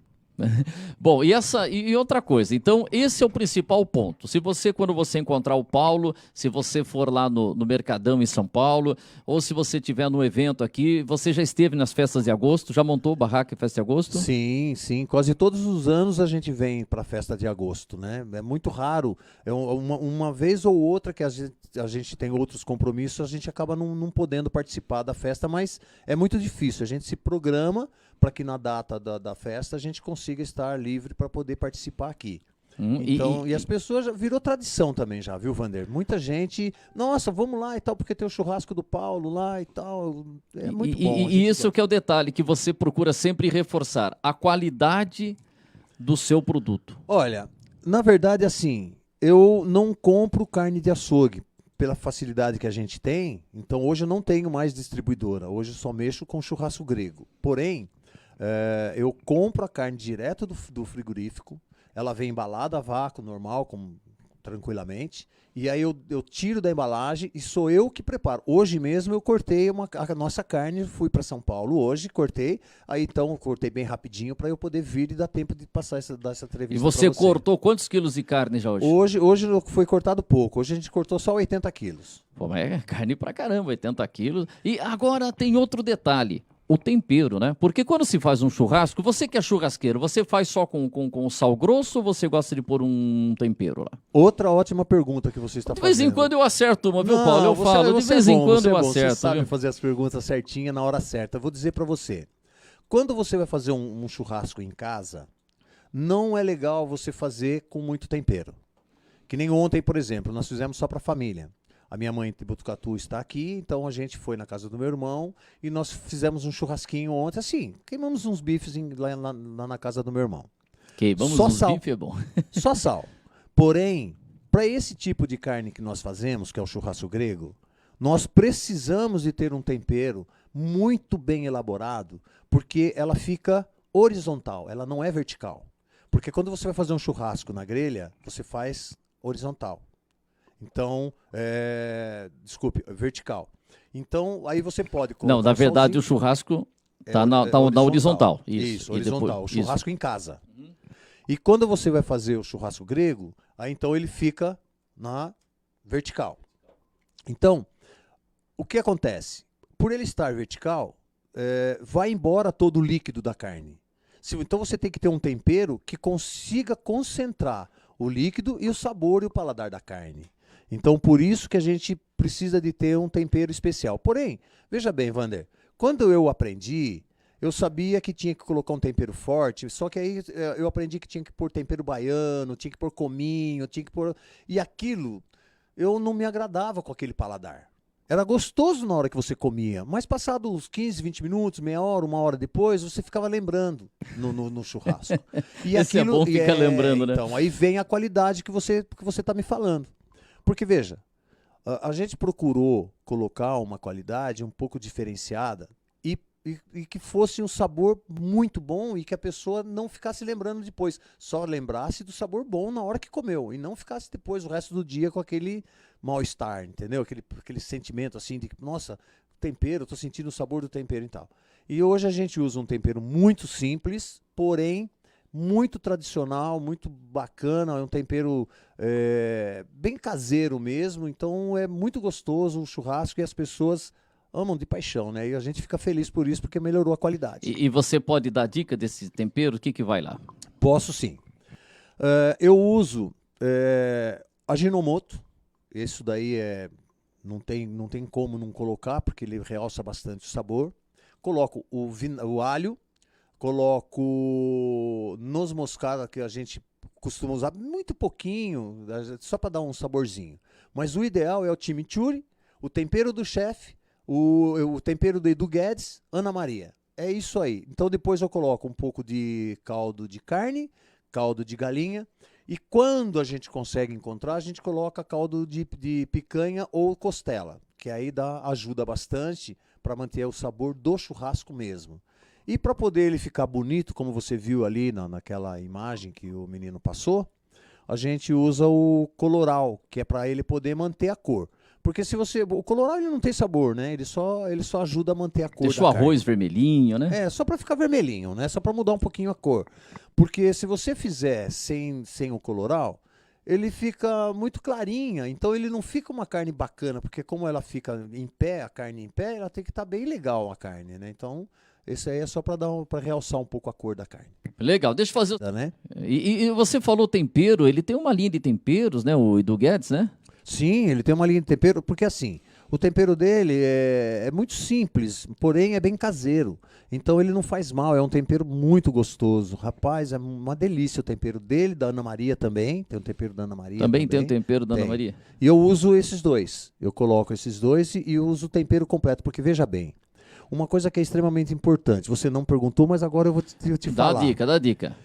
C: Bom, e outra coisa, então esse é o principal ponto. Quando você encontrar o Paulo, se você for lá no Mercadão em São Paulo, ou se você estiver no evento aqui, você já esteve nas festas de agosto, já montou barraca em festa de agosto?
D: Sim, quase todos os anos a gente vem para a festa de agosto, né? É muito raro, uma vez ou outra que a gente tem outros compromissos, a gente acaba não podendo participar da festa, mas é muito difícil, a gente se programa para que na data da festa a gente consiga estar livre para poder participar aqui. Então, e as pessoas virou tradição também já, viu, Vander? Muita gente, nossa, vamos lá e tal, porque tem o churrasco do Paulo lá e tal. É muito bom.
C: E isso que é o detalhe que você procura sempre reforçar, a qualidade do seu produto.
D: Olha, na verdade, assim, eu não compro carne de açougue pela facilidade que a gente tem. Então, hoje eu não tenho mais distribuidora. Hoje eu só mexo com churrasco grego. Porém, eu compro a carne direto do frigorífico, ela vem embalada a vácuo, normal, tranquilamente. E aí eu tiro da embalagem e sou eu que preparo. Hoje mesmo eu cortei a nossa carne, fui para São Paulo hoje, cortei. Aí então cortei bem rapidinho para eu poder vir e dar tempo de passar dessa entrevista.
C: E você cortou quantos quilos de carne já hoje?
D: Hoje foi cortado pouco. Hoje a gente cortou só 80 quilos.
C: Pô, mas é carne pra caramba, 80 quilos. E agora tem outro detalhe. O tempero, né? Porque quando se faz um churrasco, você que é churrasqueiro, você faz só com sal grosso ou você gosta de pôr um tempero lá?
D: Outra ótima pergunta que você está fazendo.
C: De vez em quando eu acerto uma, viu, Paulo? Eu falo, de vez em quando eu acerto. Você
D: sabe fazer as perguntas certinhas na hora certa. Eu vou dizer para você. Quando você vai fazer um churrasco em casa, não é legal você fazer com muito tempero. Que nem ontem, por exemplo, nós fizemos só para a família. A minha mãe de Botucatu está aqui, então a gente foi na casa do meu irmão e nós fizemos um churrasquinho ontem, assim, queimamos uns bifes lá na casa do meu irmão.
C: Queimamos
D: só
C: uns
D: sal.
C: bifes, é bom.
D: Só sal. Porém, para esse tipo de carne que nós fazemos, que é o churrasco grego, nós precisamos de ter um tempero muito bem elaborado, porque ela fica horizontal, ela não é vertical. Porque quando você vai fazer um churrasco na grelha, você faz horizontal. Então, vertical. Então, aí você pode colocar.
C: Não, na verdade o churrasco está na horizontal.
D: Isso, horizontal. O churrasco em casa. E quando você vai fazer o churrasco grego, aí então ele fica na vertical. Então, o que acontece? Por ele estar vertical, vai embora todo o líquido da carne. Então você tem que ter um tempero que consiga concentrar o líquido e o sabor e o paladar da carne. Então, por isso que a gente precisa de ter um tempero especial. Porém, veja bem, Wander, quando eu aprendi, eu sabia que tinha que colocar um tempero forte, só que aí eu aprendi que tinha que pôr tempero baiano, tinha que pôr cominho, tinha que pôr... E aquilo, eu não me agradava com aquele paladar. Era gostoso na hora que você comia, mas passados uns 15, 20 minutos, meia hora, uma hora depois, você ficava lembrando no churrasco. E
C: esse
D: aquilo,
C: é bom ficar lembrando, né?
D: Então, aí vem a qualidade que você está me falando. Porque, veja, a gente procurou colocar uma qualidade um pouco diferenciada e que fosse um sabor muito bom e que a pessoa não ficasse lembrando depois. Só lembrasse do sabor bom na hora que comeu e não ficasse depois o resto do dia com aquele mal-estar, entendeu? Aquele sentimento assim de, nossa, tempero, estou sentindo o sabor do tempero e tal. E hoje a gente usa um tempero muito simples, porém muito tradicional, muito bacana, é um tempero bem caseiro mesmo, então é muito gostoso o churrasco e as pessoas amam de paixão, né? E a gente fica feliz por isso, porque melhorou a qualidade.
C: E você pode dar dica desse tempero? O que vai lá?
D: Posso sim. Eu uso Ajinomoto, isso daí não tem como não colocar, porque ele realça bastante o sabor. Coloco o alho, coloco noz moscada, que a gente costuma usar muito pouquinho, só para dar um saborzinho. Mas o ideal é o chimichurri, o tempero do chefe, o tempero do Edu Guedes, Ana Maria. É isso aí. Então depois eu coloco um pouco de caldo de carne, caldo de galinha, e quando a gente consegue encontrar, a gente coloca caldo de picanha ou costela, que aí ajuda bastante para manter o sabor do churrasco mesmo. E para poder ele ficar bonito, como você viu ali naquela imagem que o menino passou, a gente usa o coloral, que é para ele poder manter a cor. Porque o coloral ele não tem sabor, né? Ele só ajuda a manter a cor.
C: Deixa o arroz vermelhinho, né?
D: Só para ficar vermelhinho, né? Só para mudar um pouquinho a cor. Porque se você fizer sem o coloral, ele fica muito clarinha, então ele não fica uma carne bacana, porque como ela fica em pé, a carne em pé, ela tem que estar bem legal a carne, né? Então, esse aí é só para realçar um pouco a cor da carne.
C: Legal, deixa eu fazer...
D: Né?
C: E você falou tempero, ele tem uma linha de temperos, né? O Edu Guedes, né?
D: Sim, ele tem uma linha de tempero, porque assim, o tempero dele é muito simples, porém é bem caseiro. Então ele não faz mal, é um tempero muito gostoso. Rapaz, é uma delícia o tempero dele, da Ana Maria também. Tem o tempero da Ana Maria.
C: Também tem o tempero da Ana Maria?
D: E eu uso esses dois. Eu coloco esses dois e uso o tempero completo, porque veja bem, uma coisa que é extremamente importante, você não perguntou, mas agora eu vou te falar.
C: Dá dica.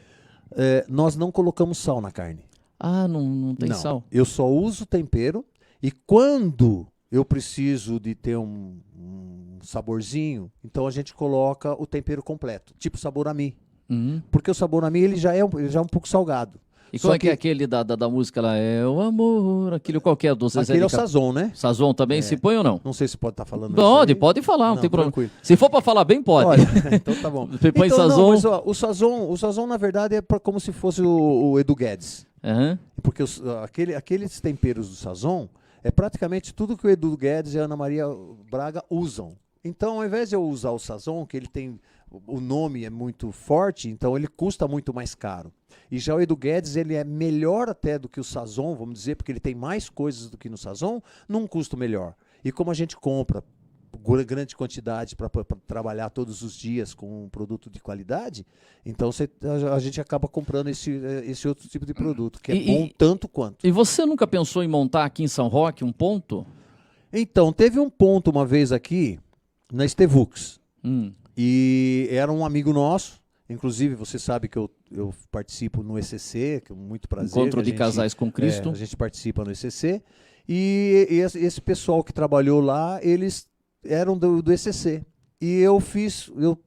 D: Nós não colocamos sal na carne.
C: Ah, não tem sal?
D: Eu só uso tempero e quando eu preciso de ter um saborzinho, então a gente coloca o tempero completo, tipo sabor a mim.
C: Uhum.
D: Porque o sabor a mim ele já é um pouco salgado.
C: E como é que é aquele da música lá? É o amor, aquele qualquer dos Zezé
D: Aquele é o
C: de Camargo.
D: Sazon, né?
C: Sazon também se põe ou não?
D: Não sei se pode estar falando
C: Pode falar, não tem problema.
D: Tranquilo.
C: Se for para falar bem, pode.
D: Olha, então tá bom.
C: Você põe
D: então,
C: Sazon.
D: Não, mas, ó, o Sazon, na verdade, é como se fosse o Edu Guedes.
C: Uhum.
D: Porque aqueles temperos do Sazon é praticamente tudo que o Edu Guedes e a Ana Maria Braga usam. Então, ao invés de eu usar o Sazon, que ele tem... O nome é muito forte, então ele custa muito mais caro. E já o Edu Guedes, ele é melhor até do que o Sazon, vamos dizer, porque ele tem mais coisas do que no Sazon, num custo melhor. E como a gente compra grande quantidade para trabalhar todos os dias com um produto de qualidade, então a gente acaba comprando esse outro tipo de produto, que é bom tanto quanto.
C: E você nunca pensou em montar aqui em São Roque um ponto?
D: Então, teve um ponto uma vez aqui, na Estevux. E era um amigo nosso, inclusive você sabe que eu participo no ECC, que é muito prazer.
C: Encontro de Casais com Cristo.
D: A gente participa no ECC. E esse pessoal que trabalhou lá, eles eram do ECC. E eu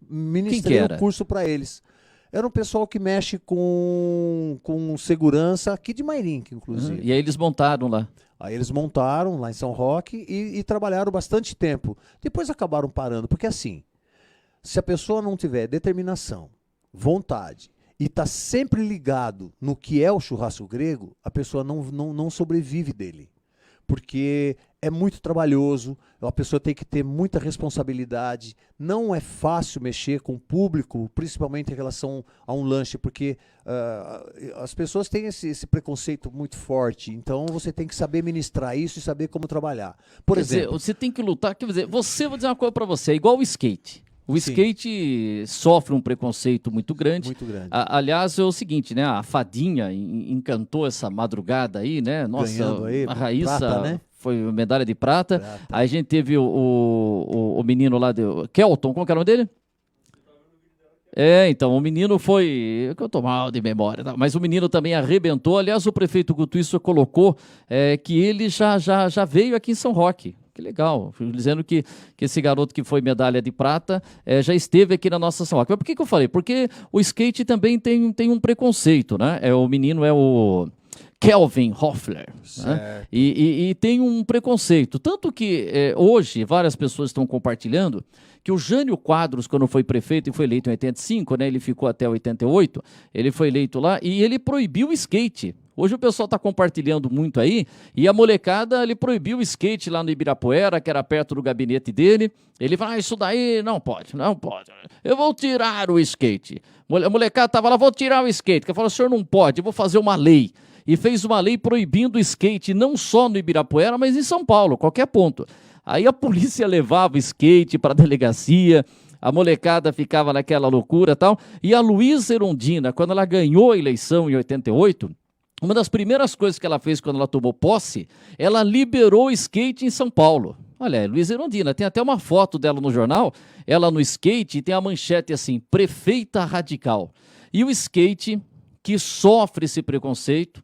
D: ministrei um curso para eles. Era um pessoal que mexe com segurança aqui de Mairink, inclusive.
C: E aí eles montaram lá.
D: Aí eles montaram lá em São Roque e trabalharam bastante tempo. Depois acabaram parando, porque assim... Se a pessoa não tiver determinação, vontade e está sempre ligado no que é o churrasco grego, a pessoa não sobrevive dele. Porque é muito trabalhoso, a pessoa tem que ter muita responsabilidade, não é fácil mexer com o público, principalmente em relação a um lanche, porque as pessoas têm esse preconceito muito forte, então você tem que saber ministrar isso e saber como trabalhar. Por exemplo,
C: você tem que lutar, quer dizer, vou dizer uma coisa para você, é igual o skate. O skate sofre um preconceito muito grande.
D: Muito grande.
C: Aliás, é o seguinte, né? A Fadinha encantou essa madrugada aí, né? Nossa,
D: aí,
C: a Raíssa
D: prata, né?
C: foi medalha de prata. Aí a gente teve o menino lá, Kelton, como que era o nome dele? Então, o menino foi... Eu tô mal de memória, tá? Mas o menino também arrebentou. Aliás, o prefeito Guto isso colocou que ele já veio aqui em São Roque. Que legal, dizendo que esse garoto que foi medalha de prata já esteve aqui na nossa São Roque. Mas por que eu falei? Porque o skate também tem um preconceito, né? O menino é o Kelvin Hoffler, né? E tem um preconceito. Tanto que hoje várias pessoas estão compartilhando que o Jânio Quadros, quando foi prefeito e foi eleito em 85, né? Ele ficou até 88, ele foi eleito lá e ele proibiu o skate. Hoje o pessoal está compartilhando muito aí, e a molecada, ele proibiu o skate lá no Ibirapuera, que era perto do gabinete dele. Ele fala, isso daí não pode. Eu vou tirar o skate. A molecada estava lá, vou tirar o skate. Que falou, o senhor não pode, eu vou fazer uma lei. E fez uma lei proibindo o skate, não só no Ibirapuera, mas em São Paulo, qualquer ponto. Aí a polícia levava o skate para a delegacia, a molecada ficava naquela loucura e tal. E a Luísa Erundina, quando ela ganhou a eleição em 88... Uma das primeiras coisas que ela fez quando ela tomou posse, ela liberou o skate em São Paulo. Olha, Luísa Erundina, tem até uma foto dela no jornal, ela no skate, e tem a manchete assim, prefeita radical. E o skate, que sofre esse preconceito,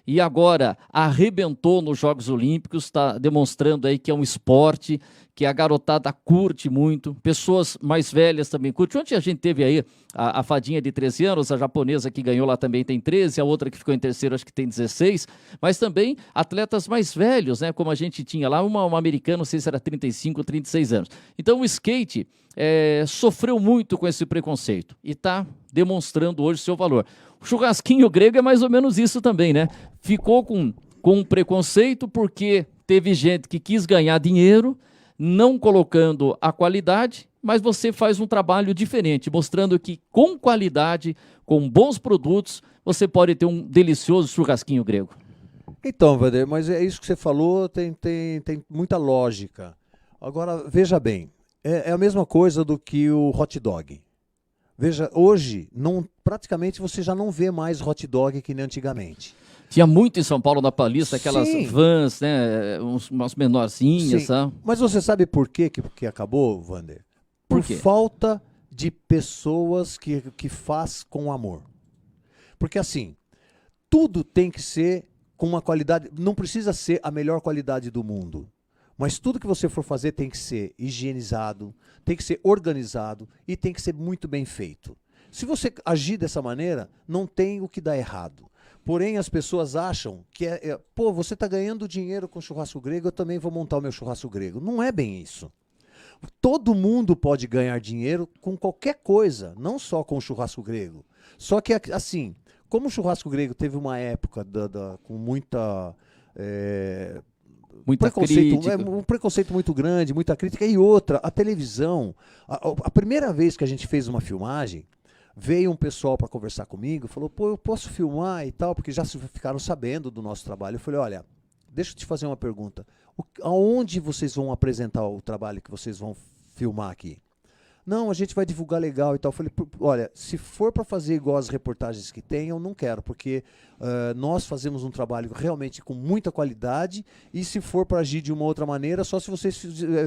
C: e agora arrebentou nos Jogos Olímpicos, está demonstrando aí que é um esporte que a garotada curte muito, pessoas mais velhas também curtem. Ontem a gente teve aí a Fadinha de 13 anos, a japonesa que ganhou lá também tem 13, a outra que ficou em terceiro acho que tem 16, mas também atletas mais velhos, né, como a gente tinha lá, uma americana, não sei se era 35 ou 36 anos. Então o skate sofreu muito com esse preconceito e está demonstrando hoje seu valor. O churrasquinho grego é mais ou menos isso também, né? Ficou com um preconceito porque teve gente que quis ganhar dinheiro, não colocando a qualidade, mas você faz um trabalho diferente, mostrando que com qualidade, com bons produtos, você pode ter um delicioso churrasquinho grego.
D: Então, Vander, mas é isso que você falou, tem muita lógica. Agora, veja bem, é a mesma coisa do que o hot dog. Veja, hoje, praticamente você já não vê mais hot dog que nem antigamente.
C: Tinha muito em São Paulo na Paulista, aquelas vans, né, umas menorzinhas. Sabe?
D: Mas você sabe por que acabou, Vander?
C: Por quê?
D: Falta de pessoas que faz com amor. Porque assim, tudo tem que ser com uma qualidade, não precisa ser a melhor qualidade do mundo. Mas tudo que você for fazer tem que ser higienizado, tem que ser organizado e tem que ser muito bem feito. Se você agir dessa maneira, não tem o que dar errado. Porém, as pessoas acham que pô, você está ganhando dinheiro com churrasco grego, eu também vou montar o meu churrasco grego. Não é bem isso. Todo mundo pode ganhar dinheiro com qualquer coisa, não só com o churrasco grego. Só que, assim, como o churrasco grego teve uma época com muita
C: crítica.
D: Um preconceito muito grande, muita crítica, e outra, a televisão. A primeira vez que a gente fez uma filmagem, veio um pessoal para conversar comigo, falou, pô, eu posso filmar e tal, porque já ficaram sabendo do nosso trabalho. Eu falei, olha, deixa eu te fazer uma pergunta. Aonde vocês vão apresentar o trabalho que vocês vão filmar aqui? Não, a gente vai divulgar legal e tal. Eu falei, olha, se for para fazer igual as reportagens que tem, eu não quero, porque nós fazemos um trabalho realmente com muita qualidade, e se for para agir de uma outra maneira, só se vocês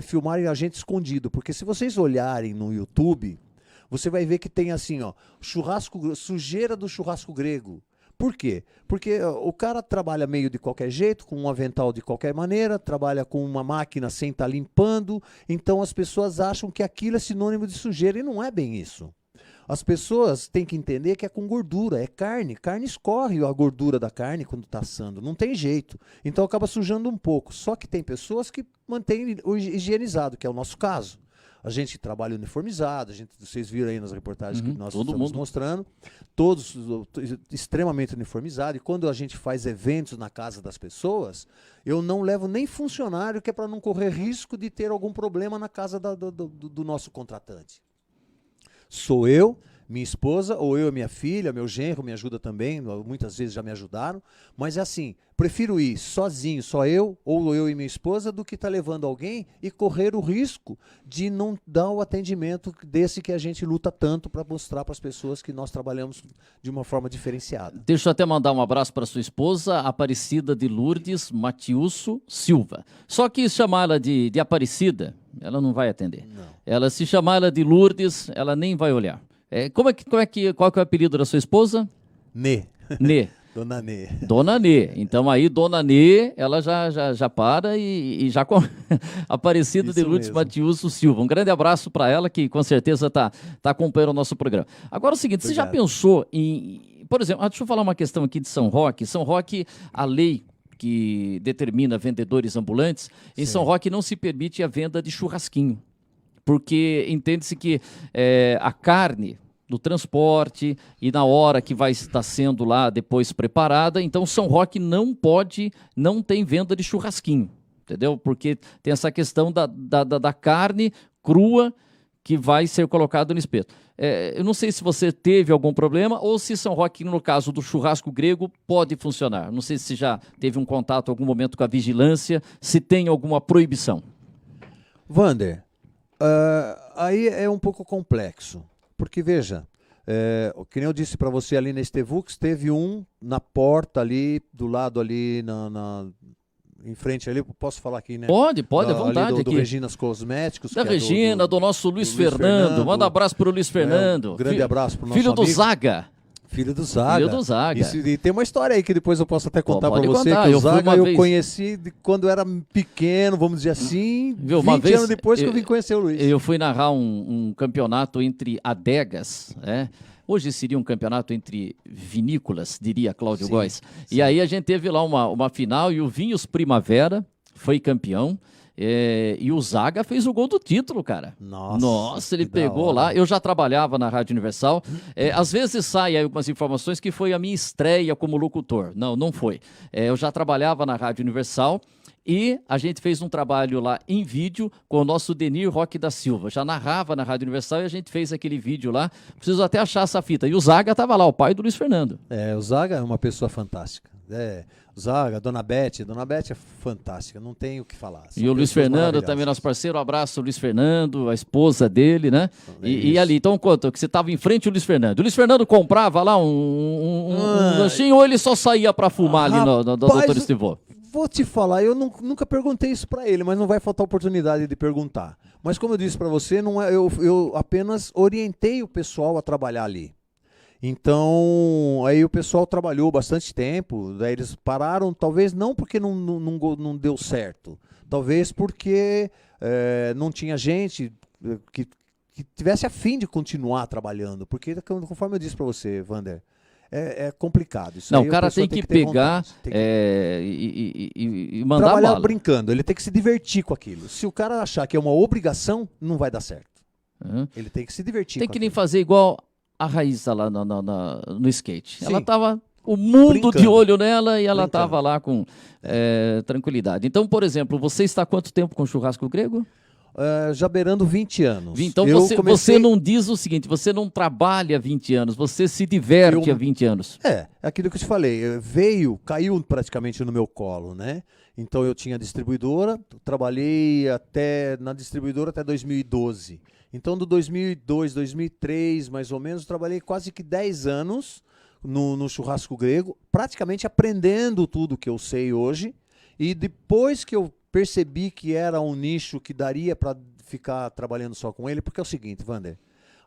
D: filmarem a gente escondido, porque se vocês olharem no YouTube, você vai ver que tem assim, ó, sujeira do churrasco grego. Por quê? Porque o cara trabalha meio de qualquer jeito, com um avental de qualquer maneira, trabalha com uma máquina sem estar limpando, então as pessoas acham que aquilo é sinônimo de sujeira, e não é bem isso. As pessoas têm que entender que é com gordura, é carne. Carne escorre a gordura da carne quando está assando, não tem jeito. Então acaba sujando um pouco. Só que tem pessoas que mantêm o higienizado, que é o nosso caso. A gente trabalha uniformizado, vocês viram aí nas reportagens que nós estamos mostrando, todos extremamente uniformizados. E quando a gente faz eventos na casa das pessoas, eu não levo nem funcionário, que é para não correr risco de ter algum problema na casa do nosso contratante. Sou eu, minha esposa, ou eu e minha filha, meu genro me ajuda também, muitas vezes já me ajudaram, mas é assim, prefiro ir sozinho, só eu, ou eu e minha esposa, do que estar levando alguém e correr o risco de não dar o atendimento desse que a gente luta tanto para mostrar para as pessoas que nós trabalhamos de uma forma diferenciada.
C: Deixa eu até mandar um abraço para sua esposa, Aparecida de Lourdes Matiusso Silva. Só que chamar ela de Aparecida, ela não vai atender. Não. Se chamar ela de Lourdes, ela nem vai olhar. Qual que é o apelido da sua esposa?
D: Nê.
C: Dona Nê. Dona Nê. Então aí, Dona Nê, ela já para e já... Aparecida de Lourdes Matiusso Silva. Um grande abraço para ela, que com certeza tá acompanhando o nosso programa. Agora é o seguinte, Obrigado. Você já pensou em... Por exemplo, deixa eu falar uma questão aqui de São Roque. São Roque, a lei que determina vendedores ambulantes, em São Roque não se permite a venda de churrasquinho. Porque entende-se que a carne do transporte e na hora que vai estar sendo lá depois preparada, então São Roque não tem venda de churrasquinho, entendeu? Porque tem essa questão da carne crua que vai ser colocada no espeto. Eu não sei se você teve algum problema ou se São Roque, no caso do churrasco grego, pode funcionar. Não sei se já teve um contato em algum momento com a vigilância, se tem alguma proibição.
D: Wander, aí é um pouco complexo, porque veja, que nem eu disse para você ali na Estevux, teve um na porta ali, do lado ali, em frente ali, posso falar aqui, né?
C: Pode, à vontade.
D: Do Reginas Cosméticos.
C: Da Regina, do nosso Luiz Fernando. Manda um abraço para o Luiz Fernando.
D: Um grande abraço para o nosso
C: filho
D: amigo.
C: do Zaga.
D: Filho do Zaga. E tem uma história aí que depois eu posso até contar para você,
C: contar.
D: que o Zaga eu conheci quando era pequeno, vamos dizer assim, 20 anos depois que eu vim conhecer o Luiz.
C: Eu fui narrar um campeonato entre adegas, Hoje seria um campeonato entre vinícolas, diria Cláudio Góes. E aí a gente teve lá uma final e o Vinhos Primavera foi campeão. E o Zaga fez o gol do título, cara. Nossa, ele pegou lá. Eu já trabalhava na Rádio Universal. Às vezes saem aí algumas informações que foi a minha estreia como locutor. Não foi. Eu já trabalhava na Rádio Universal e a gente fez um trabalho lá em vídeo com o nosso Denir Roque da Silva. Já narrava na Rádio Universal e a gente fez aquele vídeo lá. Preciso até achar essa fita. E o Zaga estava lá, o pai do Luiz Fernando.
D: O Zaga é uma pessoa fantástica. Zaga, Dona Beth é fantástica, não tem o que falar.
C: E o Luiz Fernando também, nosso parceiro, um abraço, Luiz Fernando, a esposa dele, né? E ali, então conta que você estava em frente ao Luiz Fernando. O Luiz Fernando comprava lá um lanchinho ou ele só saía para fumar ali no Doutor Estivô?
D: Vou te falar, eu nunca perguntei isso para ele, mas não vai faltar oportunidade de perguntar. Mas como eu disse para você, eu apenas orientei o pessoal a trabalhar ali. Então, aí o pessoal trabalhou bastante tempo, daí eles pararam, talvez não porque não deu certo, talvez porque não tinha gente que tivesse a fim de continuar trabalhando, porque conforme eu disse para você, Wander, é complicado. Isso
C: Não,
D: aí
C: o
D: a
C: cara
D: pessoa
C: tem que
D: ter
C: pegar
D: vontade, tem que
C: e mandar
D: trabalhar
C: bala.
D: brincando, ele tem que se divertir com aquilo. Se o cara achar que é uma obrigação, não vai dar certo.
C: Uhum.
D: Ele tem que se divertir
C: Tem
D: com
C: que nem
D: aquilo.
C: fazer igual a Raíssa lá no skate.
D: Sim.
C: Ela tava o mundo
D: Brincando.
C: de olho nela e ela
D: Brincando.
C: estava lá com tranquilidade. Então, por exemplo, você está há quanto tempo com churrasco grego?
D: Já beirando 20 anos.
C: Então
D: Eu
C: você
D: comecei-
C: não diz o seguinte, você não trabalha há 20 anos, você se diverte
D: Eu-
C: há 20 anos.
D: É aquilo que eu te falei, caiu praticamente no meu colo, né? Então eu tinha distribuidora, trabalhei na distribuidora até 2012. Então do 2002, 2003, mais ou menos, trabalhei quase que 10 anos no churrasco grego, praticamente aprendendo tudo que eu sei hoje. E depois que eu percebi que era um nicho que daria para ficar trabalhando só com ele, porque é o seguinte, Wander,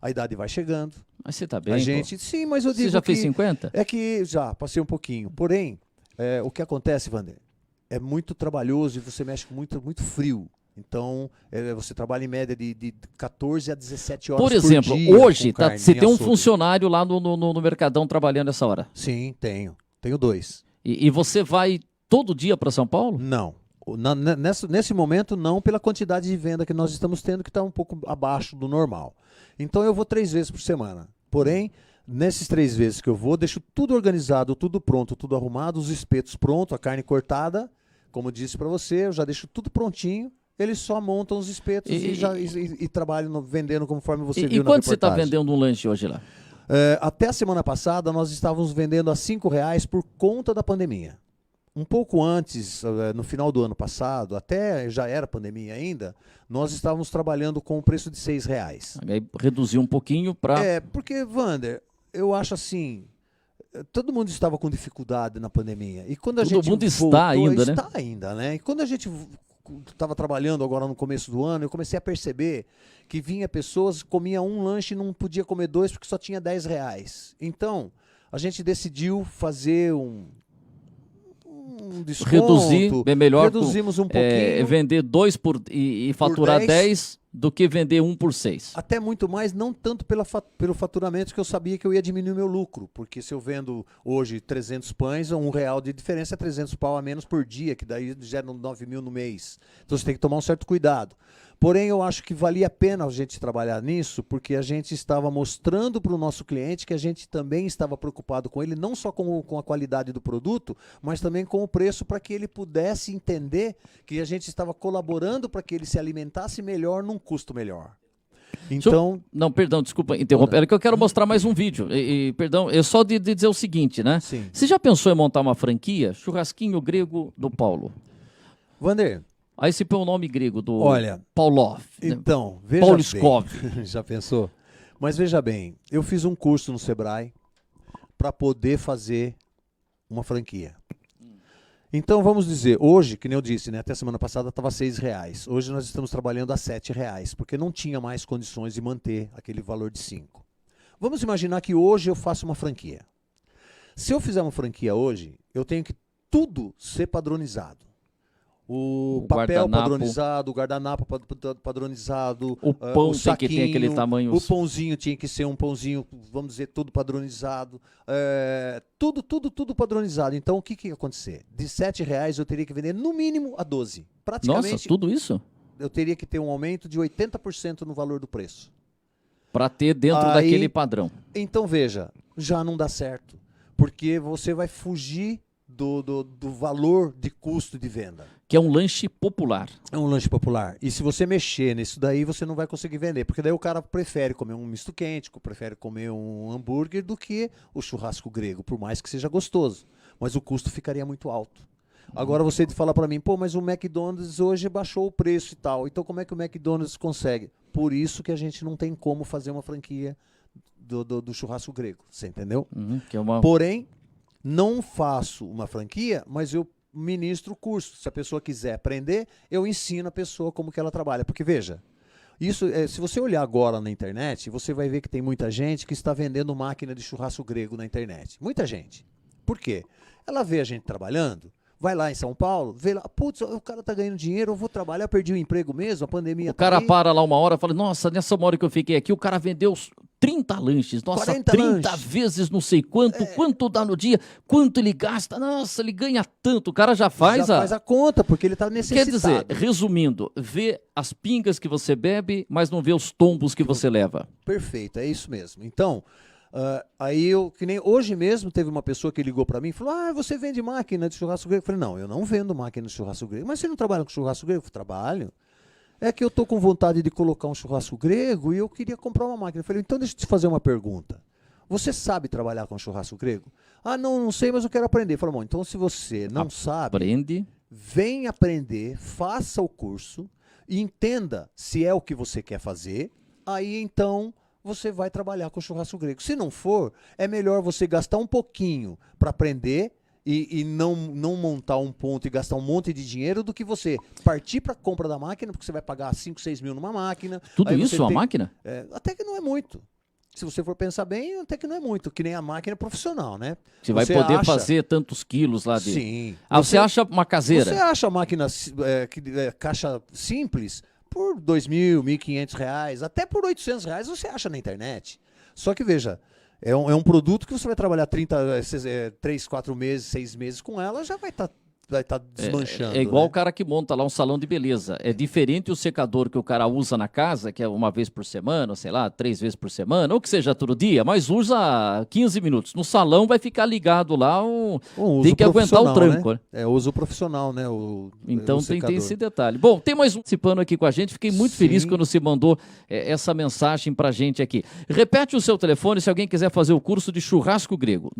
D: a idade vai chegando.
C: Mas você tá bem,
D: A
C: pô.
D: gente, sim, mas eu digo
C: Você já fez
D: que
C: 50?
D: é que já passei um pouquinho. Porém, o que acontece, Wander, é muito trabalhoso e você mexe com muito, muito frio. Então, você trabalha em média de 14 a 17 horas
C: Por exemplo,
D: dia
C: hoje
D: com carne
C: você
D: em
C: tem um
D: açougue.
C: funcionário lá no Mercadão trabalhando essa hora.
D: Sim, tenho. Tenho 2.
C: E você vai todo dia para São Paulo?
D: Não. Nesse momento, não, pela quantidade de venda que nós estamos tendo, que está um pouco abaixo do normal. Então, eu vou 3 vezes por semana. Porém, nesses 3 vezes que eu vou, deixo tudo organizado, tudo pronto, tudo arrumado, os espetos prontos, a carne cortada. Como eu disse para você, eu já deixo tudo prontinho. Eles só montam os espetos e trabalham vendendo conforme você viu
C: E
D: na
C: quanto você está
D: reportagem.
C: vendendo um lanche hoje lá?
D: Até a semana passada, nós estávamos vendendo a R$5 por conta da pandemia. Um pouco antes, no final do ano passado, até já era pandemia ainda, nós estávamos trabalhando com o preço de R$6.
C: Aí reduziu um pouquinho para...
D: Porque, Wander, eu acho assim, todo mundo estava com dificuldade na pandemia. E quando a
C: Todo
D: gente
C: mundo está
D: voltou,
C: ainda, né?
D: Está ainda, né? E quando a gente estava trabalhando agora no começo do ano, eu comecei a perceber que vinha pessoas, comia um lanche e não podia comer 2 porque só tinha R$10. Então, a gente decidiu fazer um desconto.
C: Reduzir, é melhor
D: reduzimos um pouquinho.
C: vender 2 e faturar
D: 10.
C: 10 do que vender 1 por 6.
D: Até muito mais, não tanto pelo faturamento, que eu sabia que eu ia diminuir meu lucro. Porque se eu vendo hoje 300 pães, R$1 de diferença é 300 pau a menos por dia, que daí gera 9 mil no mês. Então você tem que tomar um certo cuidado. Porém, eu acho que valia a pena a gente trabalhar nisso, porque a gente estava mostrando para o nosso cliente que a gente também estava preocupado com ele, não só com a qualidade do produto, mas também com o preço, para que ele pudesse entender que a gente estava colaborando para que ele se alimentasse melhor num custo melhor. Então,
C: Não, perdão, desculpa interromper, é que eu quero mostrar mais um vídeo. Perdão, é só de dizer o seguinte, né?
D: sim.
C: Você já pensou em montar uma franquia? Churrasquinho grego do Paulo.
D: Wander,
C: Aí se põe o nome grego do
D: olha,
C: Paulov. Né?
D: então, veja
C: Paulo
D: bem.
C: Skov.
D: Já pensou? Mas veja bem, eu fiz um curso no Sebrae para poder fazer uma franquia. Então vamos dizer, hoje, que nem eu disse, né, até semana passada estava R$6. Hoje nós estamos trabalhando a R$7, porque não tinha mais condições de manter aquele valor de 5. Vamos imaginar que hoje eu faço uma franquia. Se eu fizer uma franquia hoje, eu tenho que tudo ser padronizado. O papel
C: guardanapo.
D: padronizado, o guardanapo padronizado,
C: O pão
D: o
C: tem que ter aquele tamanho.
D: o pãozinho tinha que ser um pãozinho, vamos dizer, tudo padronizado. Tudo padronizado. Então, o que ia acontecer? De R$7 eu teria que vender no mínimo a 12. Praticamente,
C: Nossa, tudo isso?
D: eu teria que ter um aumento de 80% no valor do preço.
C: Para ter dentro
D: Aí-
C: daquele padrão.
D: Então, veja, já não dá certo. Porque você vai fugir do valor de custo de venda.
C: Que é um lanche popular.
D: É um lanche popular. E se você mexer nisso daí, você não vai conseguir vender. Porque daí o cara prefere comer um misto quente, prefere comer um hambúrguer do que o churrasco grego, por mais que seja gostoso. Mas o custo ficaria muito alto. Agora você fala para mim, pô, mas o McDonald's hoje baixou o preço e tal. Então como é que o McDonald's consegue? Por isso que a gente não tem como fazer uma franquia do churrasco grego. Você entendeu?
C: Que é uma...
D: Porém, não faço uma franquia, mas eu ministro o curso. Se a pessoa quiser aprender, eu ensino a pessoa como que ela trabalha. Porque, veja, se você olhar agora na internet, você vai ver que tem muita gente que está vendendo máquina de churrasco grego na internet. Muita gente. Por quê? Ela vê a gente trabalhando, vai lá em São Paulo, vê lá, putz, o cara tá ganhando dinheiro, eu vou trabalhar, perdi o emprego mesmo, a pandemia
C: O cara
D: aí.
C: para lá uma hora e fala, nossa, nessa uma hora que eu fiquei aqui, o cara vendeu 30 lanches. Nossa,
D: 40
C: 30
D: lanches.
C: vezes não sei quanto dá no dia, quanto ele gasta. Nossa, ele ganha tanto. O cara já faz
D: Já faz a conta, porque ele está necessitado.
C: Quer dizer, resumindo, vê as pingas que você bebe, mas não vê os tombos que você leva.
D: Perfeito, é isso mesmo. Então, aí que nem hoje mesmo teve uma pessoa que ligou para mim e falou: você vende máquina de churrasco grego? Eu falei: não, eu não vendo máquina de churrasco grego. Mas você não trabalha com churrasco grego? Eu falei: trabalho. É que eu tô com vontade de colocar um churrasco grego e eu queria comprar uma máquina. Eu falei: então deixa eu te fazer uma pergunta. Você sabe trabalhar com churrasco grego? Não sei, mas eu quero aprender. Eu falei: bom, então se você não sabe,
C: Aprende.
D: vem aprender, faça o curso, entenda se é o que você quer fazer, aí então você vai trabalhar com churrasco grego. Se não for, é melhor você gastar um pouquinho para aprender e não montar um ponto e gastar um monte de dinheiro do que você partir para a compra da máquina, porque você vai pagar 5, 6 mil numa máquina.
C: Tudo
D: aí
C: isso, a máquina?
D: Até que não é muito. Se você for pensar bem, até que não é muito, que nem a máquina profissional, né?
C: Você vai poder fazer tantos quilos lá de...
D: Sim.
C: Você acha uma caseira?
D: Você acha a máquina caixa simples por R$2.000, R$1.500, até por R$800 você acha na internet. Só que veja, é um produto que você vai trabalhar 3, 4 meses, 6 meses com ela, já vai estar desmanchando.
C: É igual
D: né?
C: o cara que monta lá um salão de beleza. É diferente o secador que o cara usa na casa, que é uma vez por semana, sei lá, 3 vezes por semana, ou que seja todo dia, mas usa 15 minutos. No salão vai ficar ligado lá, tem que aguentar o tranco.
D: Né? É uso profissional, né?
C: Então
D: o
C: tem esse detalhe. Bom, tem mais um participando aqui com a gente. Fiquei muito feliz quando você mandou essa mensagem pra gente aqui. Repete o seu telefone se alguém quiser fazer o curso de churrasco grego.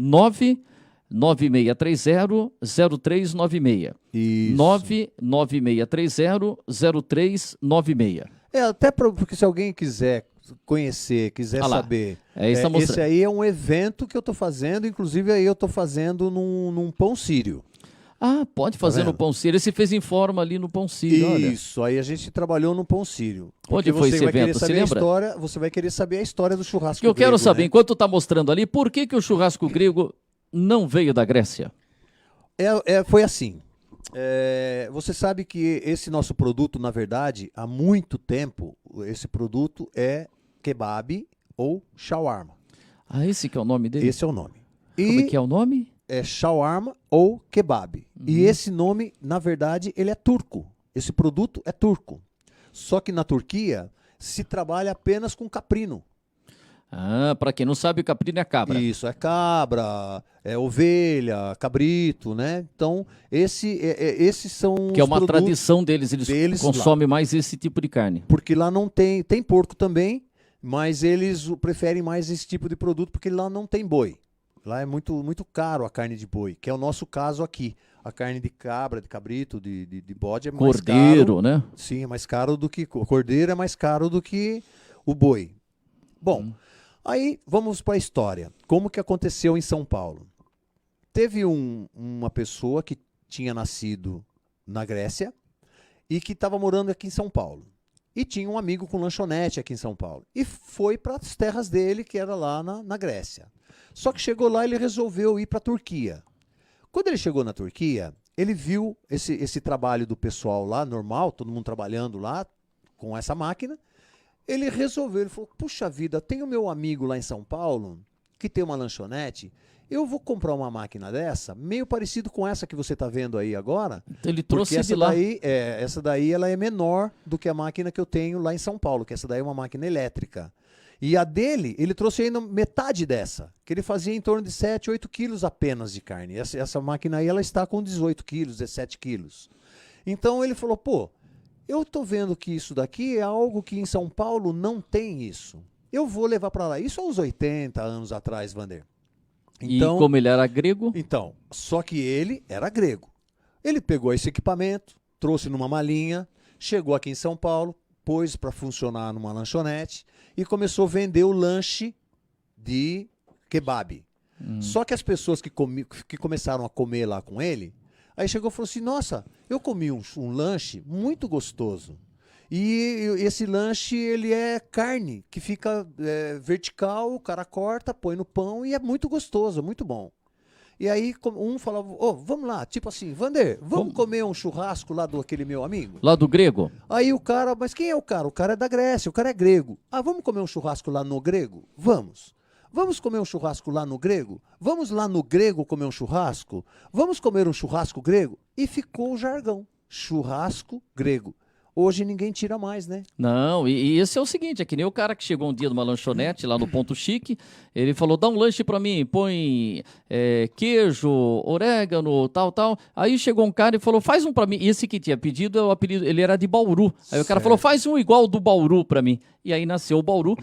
C: 99630-0396.
D: Isso.
C: 99630-0396.
D: Até porque se alguém quiser conhecer, quiser saber. Esse aí é um evento que eu estou fazendo, inclusive aí eu estou fazendo num pão sírio.
C: Pode fazer no pão sírio. Esse fez em forma ali no pão sírio.
D: Isso, aí a gente trabalhou no pão sírio.
C: Onde foi esse evento? Você lembra?
D: Você vai querer saber a história do churrasco
C: grego. Eu quero saber,
D: né?
C: enquanto está mostrando ali, por que o churrasco grego não veio da Grécia?
D: Foi assim. Você sabe que esse nosso produto, na verdade, há muito tempo, esse produto é kebab ou shawarma.
C: Esse que é o nome dele?
D: Esse é o nome.
C: Como é que é o nome?
D: É shawarma ou kebab. E esse nome, na verdade, ele é turco. Esse produto é turco. Só que na Turquia se trabalha apenas com caprino.
C: Para quem não sabe, o caprino é cabra.
D: Isso, é cabra, é ovelha, cabrito, né? Então, esses são
C: que é uma tradição deles, eles consomem
D: lá.
C: Mais esse tipo de carne.
D: Porque lá não tem porco também, mas eles preferem mais esse tipo de produto porque lá não tem boi. Lá é muito, muito caro a carne de boi, que é o nosso caso aqui. A carne de cabra, de cabrito, de bode é mais caro.
C: Cordeiro, né?
D: Sim, é mais caro do que... Cordeiro é mais caro do que o boi. Bom... Aí, vamos para a história. Como que aconteceu em São Paulo? Teve uma pessoa que tinha nascido na Grécia e que estava morando aqui em São Paulo. E tinha um amigo com lanchonete aqui em São Paulo. E foi para as terras dele, que era lá na Grécia. Só que chegou lá e ele resolveu ir para a Turquia. Quando ele chegou na Turquia, ele viu esse trabalho do pessoal lá, normal, todo mundo trabalhando lá com essa máquina. Ele falou: puxa vida, tem o meu amigo lá em São Paulo, que tem uma lanchonete, eu vou comprar uma máquina dessa, meio parecido com essa que você está vendo aí agora.
C: Então ele trouxe
D: essa
C: de lá.
D: Essa daí ela é menor do que a máquina que eu tenho lá em São Paulo, que essa daí é uma máquina elétrica. E a dele, ele trouxe ainda metade dessa, que ele fazia em torno de 7, 8 quilos apenas de carne. Essa máquina aí, ela está com 18 quilos, 17 quilos. Então ele falou: eu tô vendo que isso daqui é algo que em São Paulo não tem isso. Eu vou levar para lá. Isso há uns 80 anos atrás, Vander.
C: Então, e como ele era grego?
D: Então, só que ele era grego. Ele pegou esse equipamento, trouxe numa malinha, chegou aqui em São Paulo, pôs para funcionar numa lanchonete e começou a vender o lanche de kebab. Só que as pessoas que começaram a comer lá com ele, aí chegou e falou assim: nossa, eu comi um lanche muito gostoso. E esse lanche, ele é carne, que fica vertical, o cara corta, põe no pão e é muito gostoso, muito bom. E aí um falava, vamos lá, tipo assim, Vander, vamos comer um churrasco lá do aquele meu amigo?
C: Lá do grego?
D: Aí o cara, mas quem é o cara? O cara é da Grécia, o cara é grego. Ah, vamos comer um churrasco lá no grego? Vamos. Vamos comer um churrasco lá no grego? Vamos lá no grego comer um churrasco? Vamos comer um churrasco grego? E ficou o jargão, churrasco grego. Hoje ninguém tira mais, né?
C: Não, e esse é o seguinte, é que nem o cara que chegou um dia numa lanchonete lá no Ponto Chique, ele falou, dá um lanche pra mim, põe queijo, orégano, tal. Aí chegou um cara e falou, faz um pra mim. E esse que tinha pedido, o apelido, ele era de Bauru. Aí o cara falou, faz um igual do Bauru pra mim. E aí nasceu o Bauru.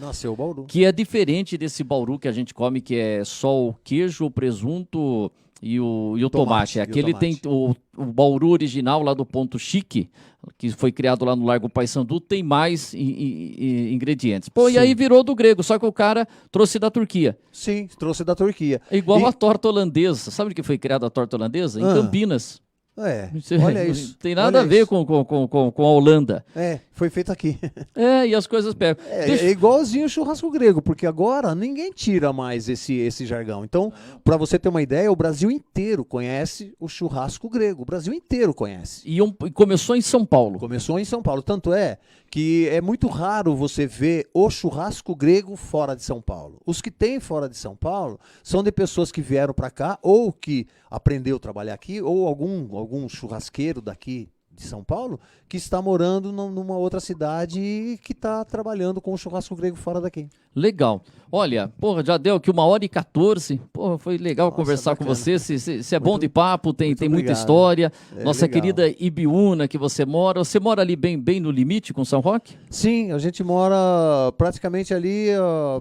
C: Que é diferente desse Bauru que a gente come, que é só o queijo, o presunto e o tomate. Aquele tem o Bauru original lá do Ponto Chique, que foi criado lá no Largo Paissandu, tem mais ingredientes. Pô, e aí virou do grego, só que o cara trouxe da Turquia.
D: Sim, trouxe da Turquia.
C: É igual a torta holandesa. Sabe onde que foi criada a torta holandesa? Em Campinas.
D: Olha isso.
C: Não tem nada a ver com a Holanda.
D: Foi feito aqui.
C: E as coisas pegam.
D: É igualzinho o churrasco grego, porque agora ninguém tira mais esse jargão. Então, para você ter uma ideia, o Brasil inteiro conhece o churrasco grego. O Brasil inteiro conhece.
C: E começou em São Paulo.
D: Começou em São Paulo. Tanto é que é muito raro você ver o churrasco grego fora de São Paulo. Os que tem fora de São Paulo são de pessoas que vieram para cá ou que aprendeu a trabalhar aqui ou algum churrasqueiro daqui de São Paulo que está morando numa outra cidade e que está trabalhando com o churrasco grego fora daqui.
C: Legal. Olha, porra, já deu aqui 1h14. Porra, foi legal conversar
D: bacana.
C: com você. Você é bom de papo, tem muita história. Nossa
D: legal.
C: Querida Ibiúna, que você mora ali bem no limite com São Roque?
D: Sim, a gente mora praticamente ali.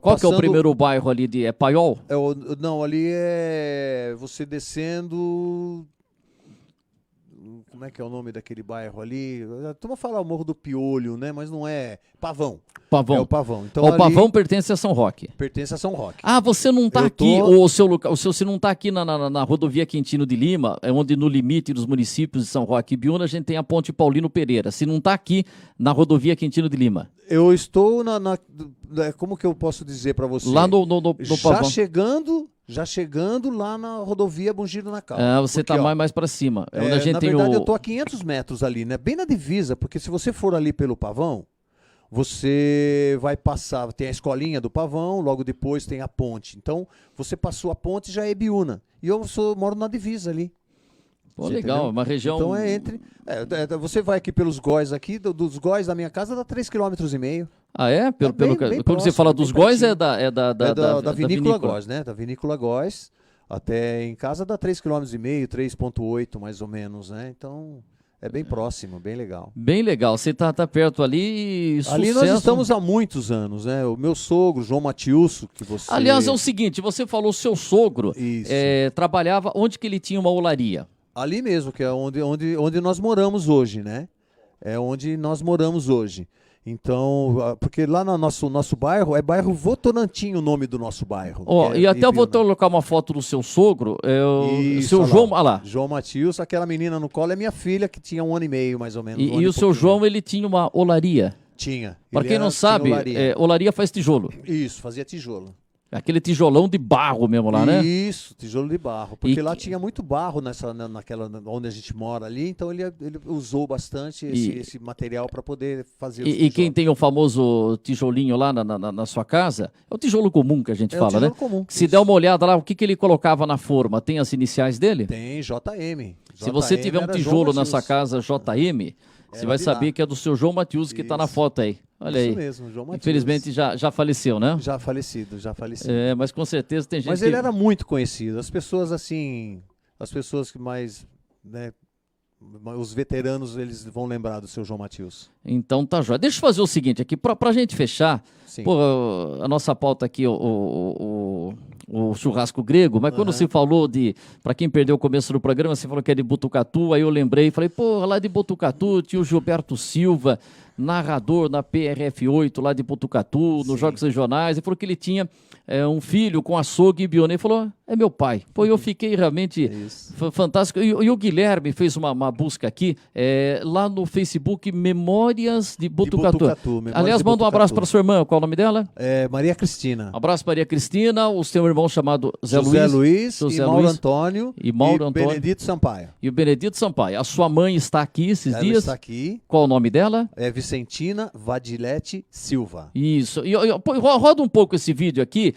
C: Qual que é o primeiro bairro ali? É Paiol?
D: Não, ali é você descendo. Como é que é o nome daquele bairro ali? Vamos falar o Morro do Piolho, né? Mas não é Pavão.
C: Pavão.
D: É o Pavão. Então,
C: o Pavão pertence a São Roque.
D: Pertence a São Roque.
C: Ah, você não está aqui, você não está aqui na rodovia Quintino de Lima, é onde no limite dos municípios de São Roque e Ibiúna a gente tem a Ponte Paulino Pereira. Você não está aqui na rodovia Quintino de Lima.
D: Eu estou como que eu posso dizer para você?
C: Lá no Pavão.
D: Já chegando lá na rodovia Bugiro na Cal.
C: Você está mais para cima. É onde a gente
D: na verdade, eu estou a 500 metros ali, né? Bem na divisa, porque se você for ali pelo Pavão, você vai passar, tem a escolinha do Pavão, logo depois tem a ponte. Então, você passou a ponte, já é Ibiúna. E eu moro na divisa ali.
C: Pô, legal, entendeu? Uma região...
D: Então é entre... você vai aqui pelos góis aqui, dos góis da minha casa dá 3,5 km.
C: Ah, é? Bem quando próximo, você fala dos góis, da
D: vinícola Góis, né? Da vinícola Góis até em casa dá 3,5 km, 3,8 mais ou menos, né? Então é bem próximo, bem legal. Bem legal,
C: você tá perto ali.
D: Ali nós estamos há muitos anos, né? O meu sogro, João Matiusso, que você...
C: Aliás, é o seguinte, você falou seu sogro trabalhava, onde que ele tinha uma olaria?
D: Ali mesmo, que é onde nós moramos hoje, né? É onde nós moramos hoje. Então, porque lá no nosso bairro, é bairro Votorantim o nome do nosso bairro.
C: E até eu vou colocar uma foto do seu sogro, seu João, olha lá.
D: João Matius, aquela menina no colo é minha filha, que tinha 1 ano e meio, mais ou menos.
C: E o seu João, ele tinha uma olaria?
D: Tinha.
C: Para quem não sabe, olaria faz tijolo.
D: Isso, fazia tijolo.
C: Aquele tijolão de barro mesmo lá, né?
D: Isso, tijolo de barro. Porque lá tinha muito barro naquela onde a gente mora ali, então ele usou bastante esse material para poder fazer os tijolos.
C: E quem tem o famoso tijolinho lá na sua casa, é o tijolo comum que a gente fala, né?
D: Comum,
C: se der uma olhada lá, o que ele colocava na forma? Tem as iniciais dele?
D: Tem, JM.
C: Se você tiver um tijolo na sua casa, JM, você vai saber que é do seu João Matius que está na foto aí. Olha aí.
D: Isso mesmo, João Matius.
C: Infelizmente já faleceu, né?
D: Já falecido.
C: Mas com certeza tem gente
D: Mas ele era muito conhecido. As pessoas que mais, né, os veteranos, eles vão lembrar do seu João Matius.
C: Então tá jóia. Deixa eu fazer o seguinte aqui, pra gente fechar. Pô, a nossa pauta aqui, o churrasco grego, mas quando você falou para quem perdeu o começo do programa, você falou que é de Botucatu, aí eu lembrei, falei, pô, lá de Botucatu tinha o Gilberto Silva, narrador na PRF8 lá de Botucatu, nos Jogos Regionais, e falou que ele tinha um filho com açougue e bionê. Ele falou, é meu pai. Pô, eu fiquei realmente fantástico. E o Guilherme fez uma busca aqui, lá no Facebook, Memórias de Botucatu. Aliás, manda um abraço para sua irmã, qual é o nome dela?
D: Maria Cristina.
C: Abraço, Maria Cristina, o seu irmão chamado
D: José Luiz
C: José
D: e Mauro
C: Luiz,
D: Antônio
C: e Mauro Antônio.
D: Benedito Sampaio.
C: E o Benedito Sampaio. A sua mãe está aqui esses
D: Ela
C: dias?
D: está aqui.
C: Qual o nome dela?
D: É Vicentina Vadilete Silva.
C: Isso. Roda um pouco esse vídeo aqui,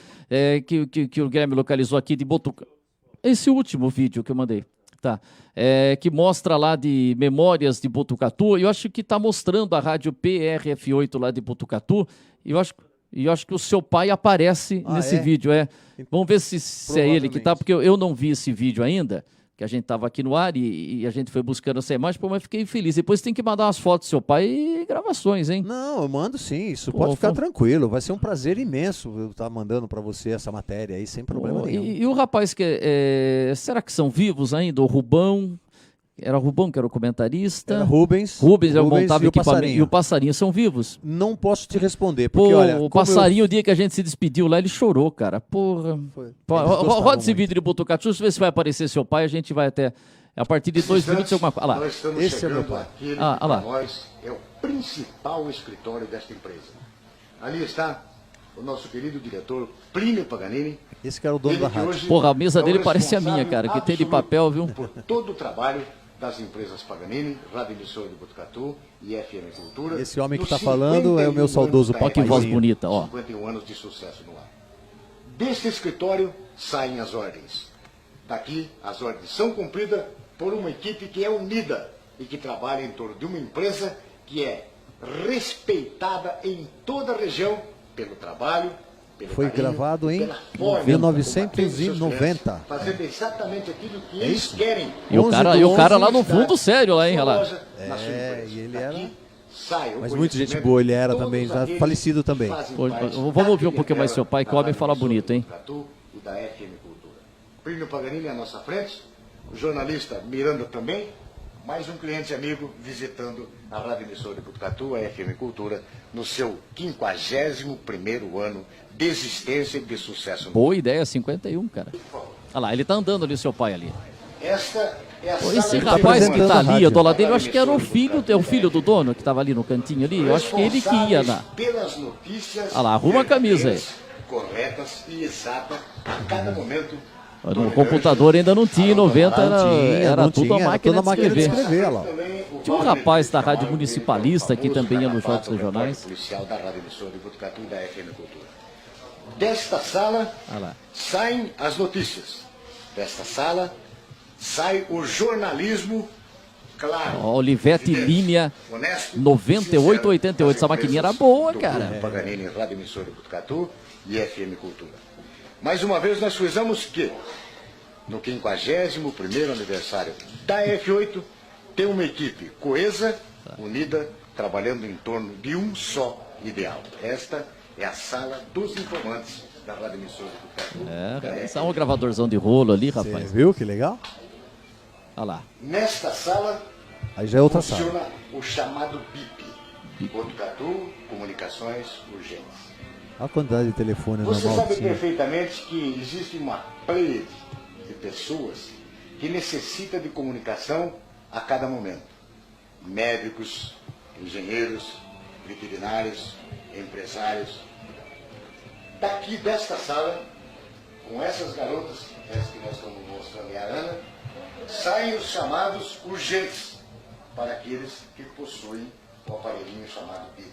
C: que o Guilherme localizou aqui de Botucatu. Esse último vídeo que eu mandei. Tá. Que mostra lá de Memórias de Botucatu. Eu acho que está mostrando a rádio PRF8 lá de Botucatu. E eu acho que o seu pai aparece nesse vídeo. Vamos ver se é ele que tá, porque eu não vi esse vídeo ainda, que a gente estava aqui no ar e a gente foi buscando essa imagem, mas fiquei feliz. Depois tem que mandar umas fotos do seu pai e gravações, hein?
D: Não, eu mando sim, isso pode ficar tranquilo. Vai ser um prazer imenso eu estar mandando para você essa matéria aí, sem problema nenhum.
C: E o rapaz será que são vivos ainda? O Rubão? Era o Rubão que era o comentarista?
D: Era Rubens
C: montava
D: e o
C: equipamento.
D: Passarinho.
C: E o Passarinho são vivos?
D: Não posso te responder, porque olha...
C: O Passarinho, o dia que a gente se despediu lá, ele chorou, cara. Porra. Roda esse vídeo de Botucatu, ver se vai aparecer seu pai, a gente vai até... A partir de 2 minutos, alguma coisa. Olha lá.
D: Esse é meu pai.
C: Olha lá.
E: Nós é o principal escritório desta empresa. Ali está o nosso querido diretor Plínio Paganini.
D: Esse cara é o dono da rádio.
C: Porra, a mesa dele parece a minha, cara, que tem de papel, viu?
E: Por todo o trabalho das empresas Paganini, Rádio Emissora de Botucatu e FM Cultura.
D: Esse homem que está falando é o meu saudoso pai.
C: Que voz bonita, ó.
E: 51 anos de sucesso no ar. Deste escritório saem as ordens. Daqui, as ordens são cumpridas por uma equipe que é unida e que trabalha em torno de uma empresa que é respeitada em toda a região pelo trabalho, pelo
D: Foi
E: carinho,
D: gravado em
E: pela forma
D: 1990.
E: fazendo exatamente aquilo que eles querem.
C: E o cara lá no fundo sério, lá, hein? Olha lá.
D: E ele era...
E: Sai o
D: Mas muita gente boa ele era também, já falecido também.
C: Vamos ouvir um pouquinho mais seu pai, que o homem fala bonito, hein?
E: E da FM Cultura. Plínio Paganini à nossa frente, o jornalista Miranda também, mais um cliente amigo visitando a Rádio Emissora de Botucatu, a FM Cultura, no seu 51º ano de existência e de sucesso.
C: Boa ideia, 51, cara. Olha lá, ele tá andando ali, seu pai ali.
E: Esta é a
C: Esse
E: sala
C: rapaz que tá ali, do lado dele, eu
E: da
C: acho que era o filho do dono que tava ali no cantinho ali. Eu acho que ele que ia lá.
E: pelas notícias
C: Olha lá, arruma a camisa aí.
E: corretas e exatas a cada momento.
C: No computador ainda não tinha, em 90 era tudo a máquina de escrever.
D: Olha lá.
C: Tinha um rapaz da Rádio Municipalista que também ia nos Jogos Regionais.
E: Policial da Rádio Emissora de Botucatu e da FM Cultura. Desta sala saem as notícias. Desta sala sai o jornalismo, claro.
C: Olivetti Linha 9888. Essa maquininha era boa, cara.
E: Paganini, Rádio Emissora de Botucatu e FM Cultura. Mais uma vez nós frisamos que no 51º aniversário da F8 tem uma equipe coesa, unida, trabalhando em torno de um só ideal. Esta é a sala dos informantes da Rádio Emissora de Botucatu.
C: Esse é um gravadorzão de rolo ali, rapaz.
D: Você viu que legal?
C: Olha lá.
E: Nesta sala
D: Aí já é outra
E: funciona
D: sala.
E: o chamado BIP, Botucatu Comunicações Urgentes.
D: Olha a quantidade de telefone
E: Você
D: normal
E: sabe
D: que tinha.
E: perfeitamente que existe uma play de pessoas que necessita de comunicação a cada momento. Médicos, engenheiros, veterinários, empresários. Daqui desta sala, com essas garotas, essa que nós estamos mostrando é a Ana, saem os chamados urgentes para aqueles que possuem o aparelhinho chamado BIP.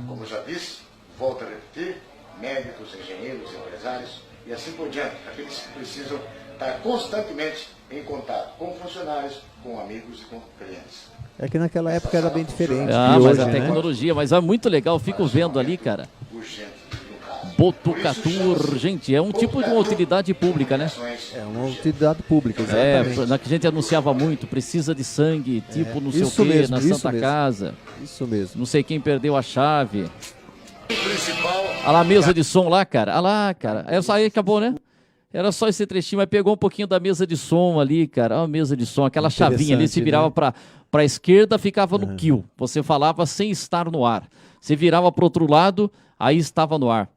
E: Como eu já disse, volto a repetir, médicos, engenheiros, empresários e assim por diante, aqueles que precisam estar constantemente em contato com funcionários, com amigos e com clientes.
D: É que naquela época era bem diferente.
C: Mas
D: hoje,
C: a
D: né?
C: tecnologia, mas é muito legal, fico vendo ali, cara.
E: Urgente, no caso.
C: Botucatu urgente, é um tipo de uma utilidade pública, né?
D: É uma utilidade pública,
C: É,
D: exatamente.
C: na que a gente anunciava muito, precisa de sangue, tipo não sei o
D: isso
C: quê,
D: mesmo,
C: na
D: isso
C: Santa
D: mesmo.
C: Casa.
D: Isso mesmo.
C: Não sei quem perdeu a chave.
E: O principal
C: Olha lá a mesa de som lá, cara. Olha lá, cara. Essa aí acabou, né? Era só esse trechinho, mas pegou um pouquinho da mesa de som ali, cara. Ó, a mesa de som, aquela chavinha ali, se virava
D: né?
C: para a esquerda, ficava no kill. Você falava sem estar no ar. Você virava para outro lado, aí estava no ar.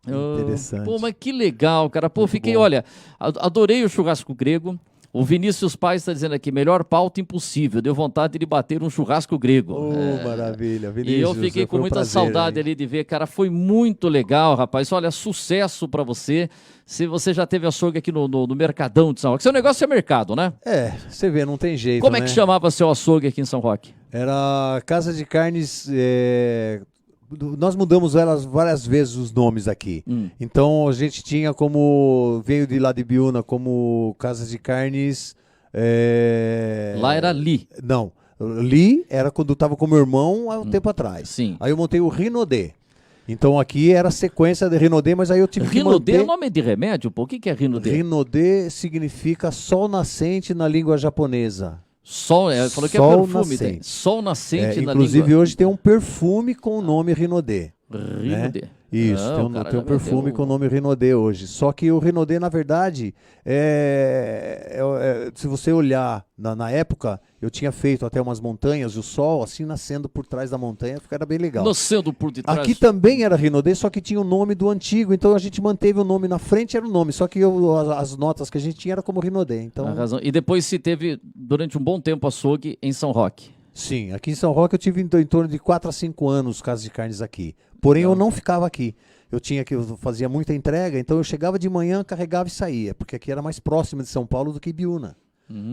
D: Interessante.
C: Pô, mas que legal, cara. Pô, fiquei, olha, adorei o churrasco grego. O Vinícius Paz está dizendo aqui, melhor pauta impossível. Deu vontade de bater um churrasco grego.
D: Maravilha, Vinícius.
C: E eu fiquei com muita saudade ali de ver, cara. Foi muito legal, rapaz. Olha, sucesso pra você. Se você já teve açougue aqui no Mercadão de São Roque. Seu negócio é mercado, né?
D: Você vê, não tem jeito,
C: Como é que
D: né?
C: chamava seu açougue aqui em São Roque?
D: Era Casa de Carnes. Nós mudamos elas várias vezes os nomes aqui. Então a gente tinha veio de lá de Biúna como Casa de Carnes.
C: Lá era Li.
D: Não, Li era quando eu estava com meu irmão há um tempo atrás.
C: Sim.
D: Aí eu montei o Rinodê. Então aqui era a sequência de Rinodê, mas aí eu tive que
C: Rinodê
D: manter...
C: é nome de remédio? Pô, o que é Rinodê?
D: Rinodê significa sol nascente na língua japonesa.
C: Sol, falou que é
D: Sol
C: perfume.
D: nascente.
C: Tem. Sol nascente na
D: inclusive
C: língua.
D: hoje tem um perfume com o nome Rinodê.
C: Rinodê.
D: Isso,
C: Não,
D: tem um perfume com o nome Rinodê hoje. Só que o Rinodê, na verdade, se você olhar na época, eu tinha feito até umas montanhas, o sol assim nascendo por trás da montanha, era bem legal.
C: Nascendo por detrás.
D: Aqui também era Rinodê, só que tinha o nome do antigo, então a gente manteve o nome na frente, era o nome, só que as notas que a gente tinha era como Rinodê. Então...
C: A razão. E depois se teve, durante um bom tempo, açougue em São Roque.
D: Sim, aqui em São Roque eu tive em torno de 4 a 5 anos Casa de Carnes aqui. Porém, eu não ficava aqui. Eu fazia muita entrega, então eu chegava de manhã, carregava e saía, porque aqui era mais próximo de São Paulo do que Biúna.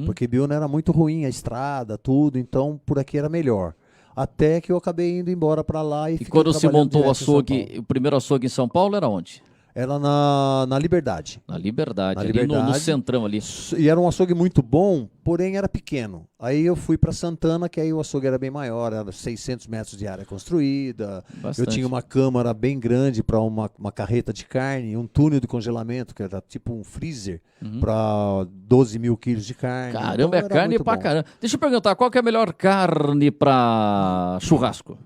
D: Porque Biúna era muito ruim, a estrada, tudo, então por aqui era melhor. Até que eu acabei indo embora para lá e
C: E quando se montou o açougue, o primeiro açougue em São Paulo era onde?
D: Era na Liberdade.
C: Na Liberdade,
D: Na
C: ali
D: Liberdade.
C: no centrão ali.
D: E era um açougue muito bom, porém era pequeno. Aí eu fui para Santana, que aí o açougue era bem maior, era 600 metros de área construída.
C: Bastante.
D: Eu tinha uma câmara bem grande para uma carreta de carne, um túnel de congelamento, que era tipo um freezer, para 12 mil quilos de carne.
C: Caramba,
D: Então,
C: é
D: era
C: carne
D: muito
C: pra
D: bom.
C: caramba. Deixa eu perguntar, qual que é a melhor carne pra churrasco?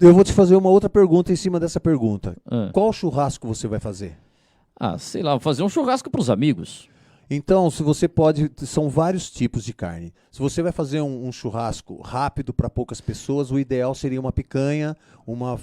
D: Eu vou te fazer uma outra pergunta em cima dessa pergunta.
C: Ah.
D: Qual churrasco você vai fazer?
C: Sei lá, vou fazer um churrasco pros amigos.
D: Então, se você pode, são vários tipos de carne. Se você vai fazer um churrasco rápido para poucas pessoas, o ideal seria uma picanha, uma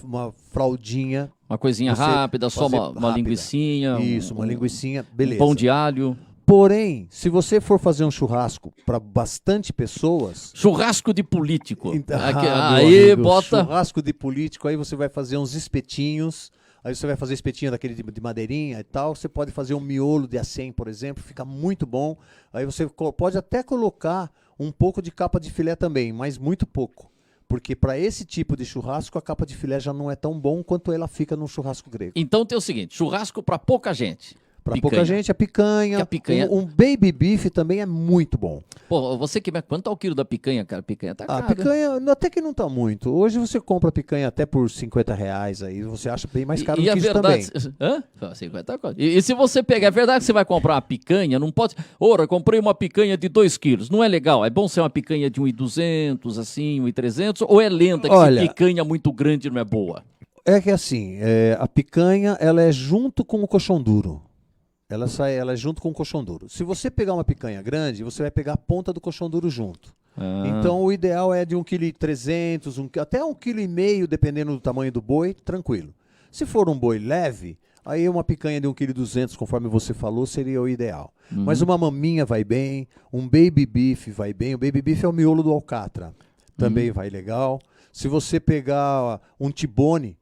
D: fraldinha.
C: Uma coisinha
D: Você
C: rápida, só
D: fazer
C: uma
D: rápida.
C: linguicinha.
D: Isso, uma linguicinha, beleza.
C: Pão de alho.
D: Porém, se você for fazer um churrasco para bastante pessoas...
C: Churrasco de político.
D: Então, meu
C: Aí,
D: amigo,
C: bota...
D: churrasco de político, aí você vai fazer uns espetinhos, aí você vai fazer espetinho daquele de madeirinha e tal, você pode fazer um miolo de acém, por exemplo, fica muito bom. Aí você pode até colocar um pouco de capa de filé também, mas muito pouco. Porque para esse tipo de churrasco, a capa de filé já não é tão bom quanto ela fica num churrasco grego.
C: Então tem o seguinte, churrasco para pouca gente.
D: Para pouca gente, a picanha.
C: Que a picanha-
D: Um baby beef também é muito bom.
C: Pô, você que... Quanto tá o quilo da picanha, cara? Picanha tá
D: A
C: cara.
D: picanha até que não tá muito. Hoje você compra picanha até por R$50, aí você acha bem mais caro
C: E
D: do
C: a
D: que isso
C: verdade...
D: também.
C: Hã? 50 conto. E se você pegar... É verdade que você vai comprar uma picanha, não pode... Ora, eu comprei uma picanha de 2 quilos. Não é legal. É bom ser uma picanha de 1.200, assim, 1.300? Ou é lenda que
D: Olha,
C: se picanha muito grande não é boa?
D: É que assim, a picanha ela é junto com o coxão duro. Ela é junto com o coxão duro. Se você pegar uma picanha grande, você vai pegar a ponta do coxão duro junto. Então o ideal é de 1,3 kg, até 1,5 kg, dependendo do tamanho do boi, tranquilo. Se for um boi leve, aí uma picanha de 1,2 kg, conforme você falou, seria o ideal. Mas uma maminha vai bem, um baby beef vai bem. O baby beef é o miolo do alcatra, também vai legal. Se você pegar um tibone,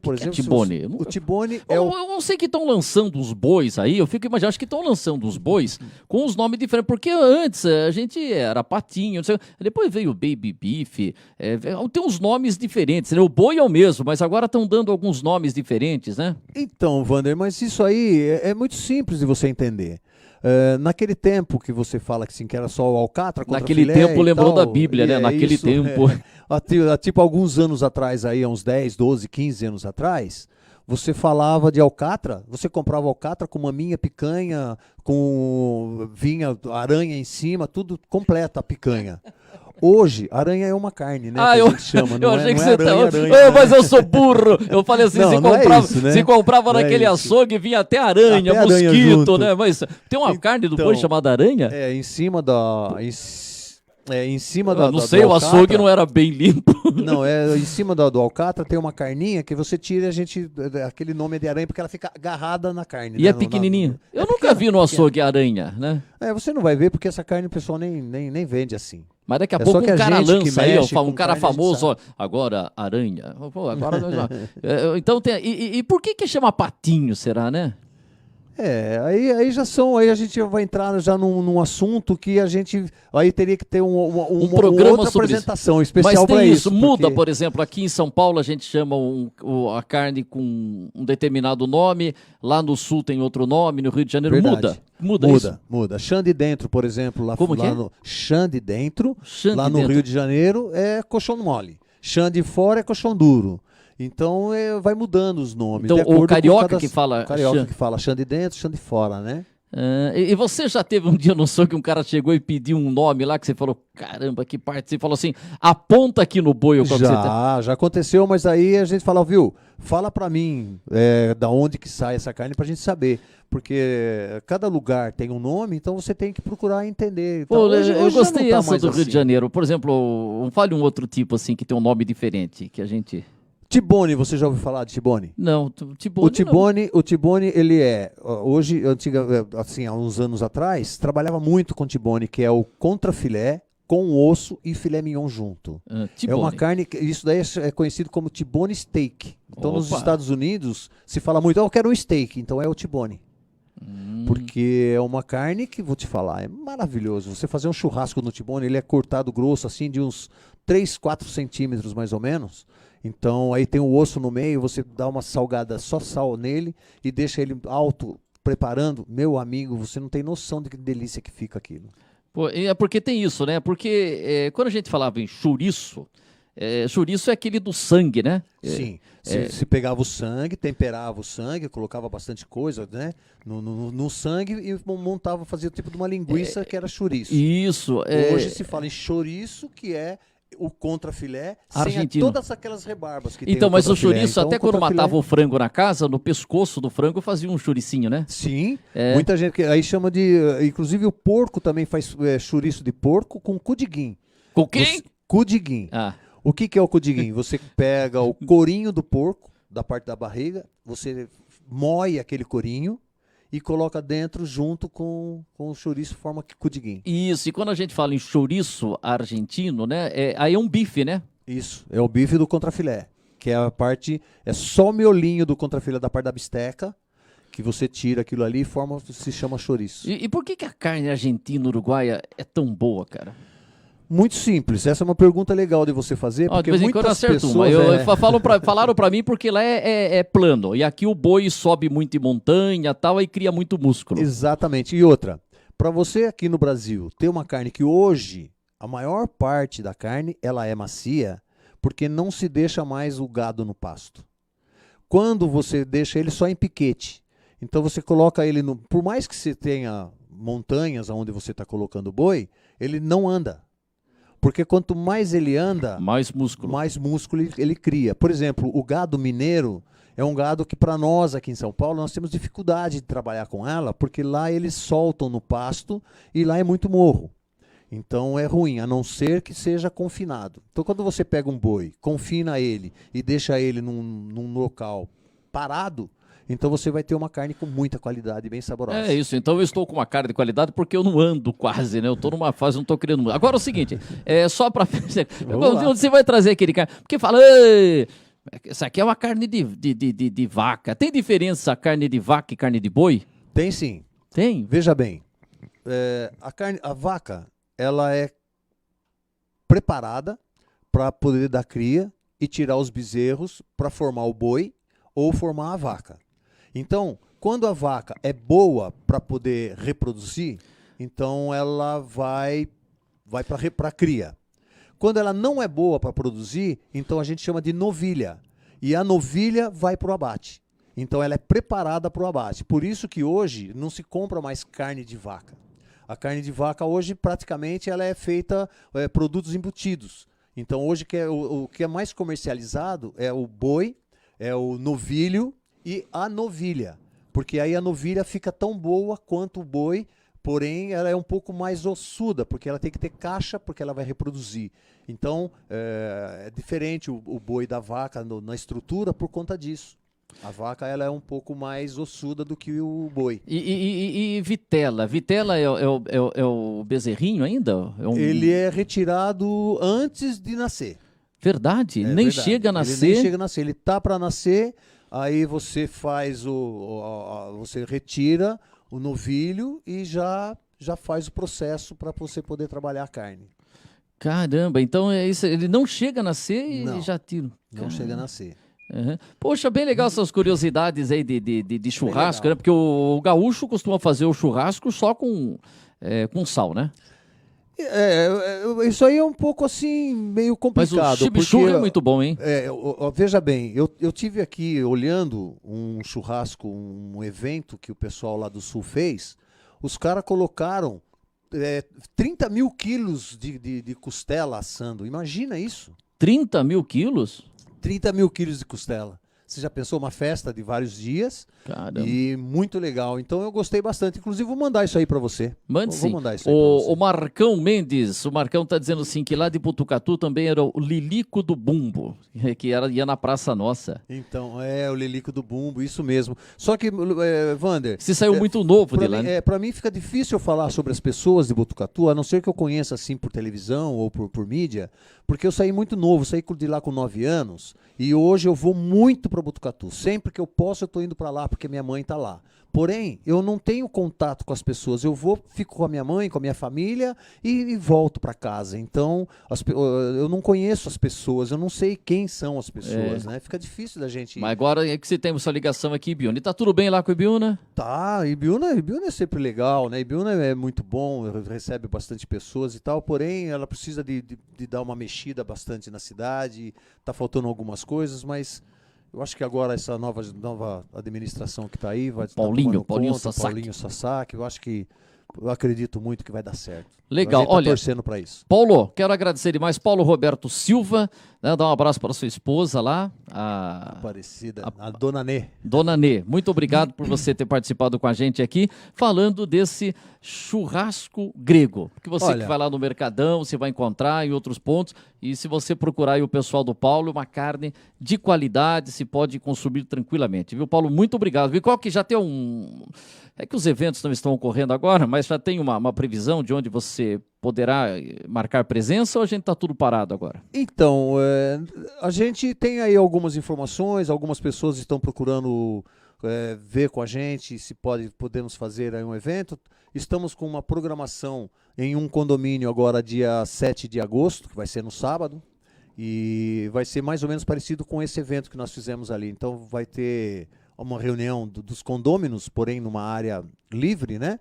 D: por exemplo...
C: tibone?
D: O tibone é
C: Eu não sei que estão lançando os bois aí, eu fico imaginando, acho que estão lançando os bois com os nomes diferentes, porque antes a gente era patinho, não sei, depois veio o baby beef, tem uns nomes diferentes, né? O boi é o mesmo, mas agora estão dando alguns nomes diferentes, né?
D: Então, Wander, mas isso aí é muito simples de você entender. Naquele tempo que você fala que, assim, que era só o alcatra contra
C: Naquele
D: filé
C: tempo
D: e
C: lembrou
D: tal,
C: da Bíblia,
D: e
C: né?
D: é
C: Naquele
D: isso,
C: tempo.
D: Há tipo alguns anos atrás, aí, há uns 10, 12, 15 anos atrás, você falava de alcatra, você comprava alcatra com maminha, picanha, vinha aranha em cima, tudo completo a picanha. Hoje, aranha é uma carne, né? Que a gente chama.
C: Eu achei que você
D: aranha,
C: tava...
D: aranha,
C: Mas eu sou burro. Eu falei assim,
D: Não,
C: se
D: não é
C: comprava,
D: isso, né?
C: se comprava
D: Não é
C: naquele
D: isso.
C: açougue, vinha até aranha,
D: Até aranha
C: mosquito,
D: junto.
C: né? Mas tem uma carne do boi chamada aranha?
D: Em cima da... em cima da...
C: Eu não
D: da-
C: sei,
D: do
C: o açougue
D: alcatra.
C: não era bem limpo.
D: Não, em cima do alcatra tem uma carninha que você tira aquele nome é de aranha porque ela fica agarrada na carne.
C: E
D: né?
C: é pequenininha. Eu nunca
D: pequena,
C: vi no açougue aranha, né?
D: você não vai ver porque essa carne o pessoal nem vende assim.
C: Mas daqui a
D: É
C: pouco
D: só que
C: um
D: a
C: cara
D: gente que
C: lança aí, ó,
D: mexe
C: um
D: com
C: cara
D: carne, a gente
C: famoso, ó,
D: sabe.
C: agora aranha. Pô, agora nós já... Então tem... E por que chama patinho, será, né?
D: Aí a gente vai entrar já num assunto que a gente aí teria que ter uma
C: programa
D: outra
C: sobre
D: apresentação
C: Mas
D: especial
C: tem
D: para
C: isso, muda,
D: porque-
C: por exemplo, aqui em São Paulo a gente chama a carne com um determinado nome, lá no sul tem outro nome, no Rio de Janeiro
D: Verdade.
C: muda isso.
D: Muda. Chã de dentro, por exemplo, lá,
C: Como que
D: lá
C: é?
D: no Chã de dentro,
C: Chã
D: lá
C: de
D: no
C: dentro.
D: Rio de Janeiro é colchão mole. Chã de fora é colchão duro. Então vai mudando os nomes.
C: Então,
D: de acordo
C: o
D: com
C: carioca
D: cada-
C: que fala
D: o carioca
C: chã.
D: que fala chã de dentro, chã de fora, né?
C: E você já teve um dia no sonho que um cara chegou e pediu um nome lá que você falou, caramba, que parte? Você falou assim, aponta aqui no boi ou qual que você tá.
D: Já aconteceu, mas aí a gente fala, viu, fala pra mim da onde que sai essa carne pra gente saber. Porque cada lugar tem um nome, então você tem que procurar entender.
C: Pô,
D: Então,
C: eu
D: já
C: gostei
D: não tá
C: essa
D: mais
C: do Rio
D: assim.
C: de Janeiro. Por exemplo, fale um outro tipo assim que tem um nome diferente, que a gente...
D: Tibone, você já ouviu falar de Tibone?
C: Não, Tibone
D: O Tibone, ele hoje, assim, há uns anos atrás, trabalhava muito com Tibone, que é o contrafilé com osso e filé mignon junto.
C: não.
D: É
C: Tibone.
D: uma carne, isso daí é conhecido como Tibone steak. Então nos
C: Opa.
D: Estados Unidos se fala muito, eu quero um steak, então é o Tibone. Porque é uma carne que, vou te falar, é maravilhoso. Você fazer um churrasco no Tibone, ele é cortado grosso assim de uns 3, 4 centímetros mais ou menos. Então aí tem o osso no meio, você dá uma salgada, só sal nele e deixa ele alto, preparando. Meu amigo, você não tem noção de que delícia que fica aquilo.
C: Pô, é porque tem isso, né? Porque quando a gente falava em chouriço, chouriço é aquele do sangue, né?
D: Sim, se pegava o sangue, temperava o sangue, colocava bastante coisa, né, no sangue e montava, fazia tipo de uma linguiça que era chouriço.
C: Isso.
D: Hoje se fala em chouriço, que é o contrafilé,
C: Argentino.
D: sem todas aquelas rebarbas que tem
C: Então, mas o
D: contrafilé.
C: chouriço,
D: Então,
C: até quando
D: contrafilé-
C: matava o frango na casa, no pescoço do frango fazia um chouricinho, né?
D: Sim, muita gente aí chama de... Inclusive o porco também faz chouriço de porco com cudiguim.
C: Com quem?
D: Cudiguim.
C: Ah,
D: O que é o cudiguim? Você pega o corinho do porco, da parte da barriga, você moe aquele corinho e coloca dentro junto com o chouriço, forma que cudiguim.
C: isso. E quando a gente fala em chouriço argentino, né? Aí é um bife, né?
D: Isso, é o bife do contrafilé, que é a parte, é só o miolinho do contrafilé da parte da bisteca, que você tira aquilo ali e forma, se chama chouriço.
C: E por que a carne argentina uruguaia é tão boa, cara?
D: Muito simples, essa é uma pergunta legal de você fazer,
C: Ó, de
D: porque
C: vez em quando eu
D: muitas
C: acerto
D: pessoas...
C: uma. Falaram pra mim porque lá é plano. E aqui o boi sobe muito em montanha e tal, aí cria muito músculo.
D: Exatamente. E outra, para você aqui no Brasil ter uma carne que hoje, a maior parte da carne, ela é macia, porque não se deixa mais o gado no pasto. Quando você deixa ele só em piquete, então você coloca ele no... Por mais que você tenha montanhas onde você está colocando o boi, ele não anda. Porque quanto mais ele anda,
C: Mais músculo.
D: mais músculo ele cria. Por exemplo, o gado mineiro é um gado que para nós aqui em São Paulo nós temos dificuldade de trabalhar com ela, porque lá eles soltam no pasto e lá é muito morro. Então é ruim, a não ser que seja confinado. Então quando você pega um boi, confina ele e deixa ele num local parado, então você vai ter uma carne com muita qualidade, bem saborosa.
C: É isso, então eu estou com uma carne de qualidade porque eu não ando quase, né? Eu estou numa fase, não estou querendo mudar. Agora é o seguinte, só para... Você vai trazer aquele cara... Porque fala... "Ei, essa aqui é uma carne de vaca. Tem diferença a carne de vaca e carne de boi?
D: Tem sim.
C: Tem.
D: Veja bem, a vaca, ela é preparada para poder dar cria e tirar os bezerros para formar o boi ou formar a vaca. Então, quando a vaca é boa para poder reproduzir, então ela vai para a cria. Quando ela não é boa para produzir, então a gente chama de novilha. E a novilha vai para o abate. Então ela é preparada para o abate. Por isso que hoje não se compra mais carne de vaca. A carne de vaca hoje praticamente ela é feita produtos embutidos. Então hoje o que é mais comercializado é o boi, é o novilho e a novilha. Porque aí a novilha fica tão boa quanto o boi, porém ela é um pouco mais ossuda, porque ela tem que ter caixa, porque ela vai reproduzir. Então é diferente o boi da vaca na estrutura por conta disso. A vaca ela é um pouco mais ossuda do que o boi.
C: E vitela? Vitela é o bezerrinho ainda?
D: Ele é retirado antes de nascer.
C: Verdade? Nem
D: verdade.
C: chega a nascer?
D: Ele nem chega a nascer. Ele tá para nascer, aí você faz você retira o novilho e já faz o processo para você poder trabalhar a carne.
C: Caramba, então é isso, ele não chega a nascer e
D: Não,
C: já tira.
D: Não chega a nascer.
C: Uhum. Poxa, bem legal essas curiosidades aí de churrasco, né? Porque o gaúcho costuma fazer o churrasco só com sal, né?
D: Isso aí é um pouco assim, meio complicado.
C: Mas o chimichurri é muito bom, hein?
D: Veja bem, eu tive aqui olhando um churrasco, um evento que o pessoal lá do Sul fez. Os caras colocaram 30 mil quilos de costela assando. Imagina isso.
C: 30 mil quilos?
D: 30 mil quilos de costela. Você já pensou uma festa de vários dias?
C: Caramba.
D: E muito legal. Então eu gostei bastante. Inclusive vou mandar isso aí para você.
C: Mande sim.
D: Vou mandar isso aí pra você.
C: O Marcão Mendes, o Marcão tá dizendo assim que lá de Botucatu também era o Lilico do Bumbo, que ia na Praça Nossa.
D: Então, o Lilico do Bumbo, isso mesmo. Só que, Wander...
C: Se saiu muito novo de lá, né?
D: Para mim fica difícil eu falar sobre as pessoas de Botucatu, a não ser que eu conheça assim por televisão ou por mídia, porque eu saí muito novo, saí de lá com 9 anos, e hoje eu vou muito para Botucatu. Sempre que eu posso eu estou indo para lá, porque minha mãe está lá. Porém, eu não tenho contato com as pessoas. Eu fico com a minha mãe, com a minha família e volto para casa. Então, eu não conheço as pessoas, eu não sei quem são as pessoas, né? Fica difícil da gente...
C: Mas agora é que você tem sua ligação aqui, Ibiúna. E tá tudo bem lá com o Ibiúna?
D: Tá, Ibiúna é sempre legal, né? Ibiúna é muito bom, recebe bastante pessoas e tal, porém ela precisa de dar uma mexida bastante na cidade, tá faltando algumas coisas, mas... Eu acho que agora essa nova administração que está aí vai
C: Paulinho
D: Sasaki, eu acredito muito que vai dar certo.
C: Legal,
D: a gente tá torcendo para isso.
C: Paulo, quero agradecer demais. Paulo Roberto Silva, né, dar um abraço para sua esposa lá,
D: Aparecida, a Dona Nê.
C: Dona Nê, muito obrigado por você ter participado com a gente aqui, falando desse churrasco grego. Que você que vai lá no Mercadão, você vai encontrar em outros pontos, e se você procurar aí o pessoal do Paulo, uma carne de qualidade, se pode consumir tranquilamente. Viu, Paulo? Muito obrigado. Viu, qual que já tem É que os eventos não estão ocorrendo agora, mas já tem uma previsão de onde você poderá marcar presença, ou a gente está tudo parado agora?
D: Então, a gente tem aí algumas informações, algumas pessoas estão procurando ver com a gente se podemos fazer aí um evento. Estamos com uma programação em um condomínio agora dia 7 de agosto, que vai ser no sábado, e vai ser mais ou menos parecido com esse evento que nós fizemos ali. Então vai ter uma reunião dos condôminos, porém numa área livre, né?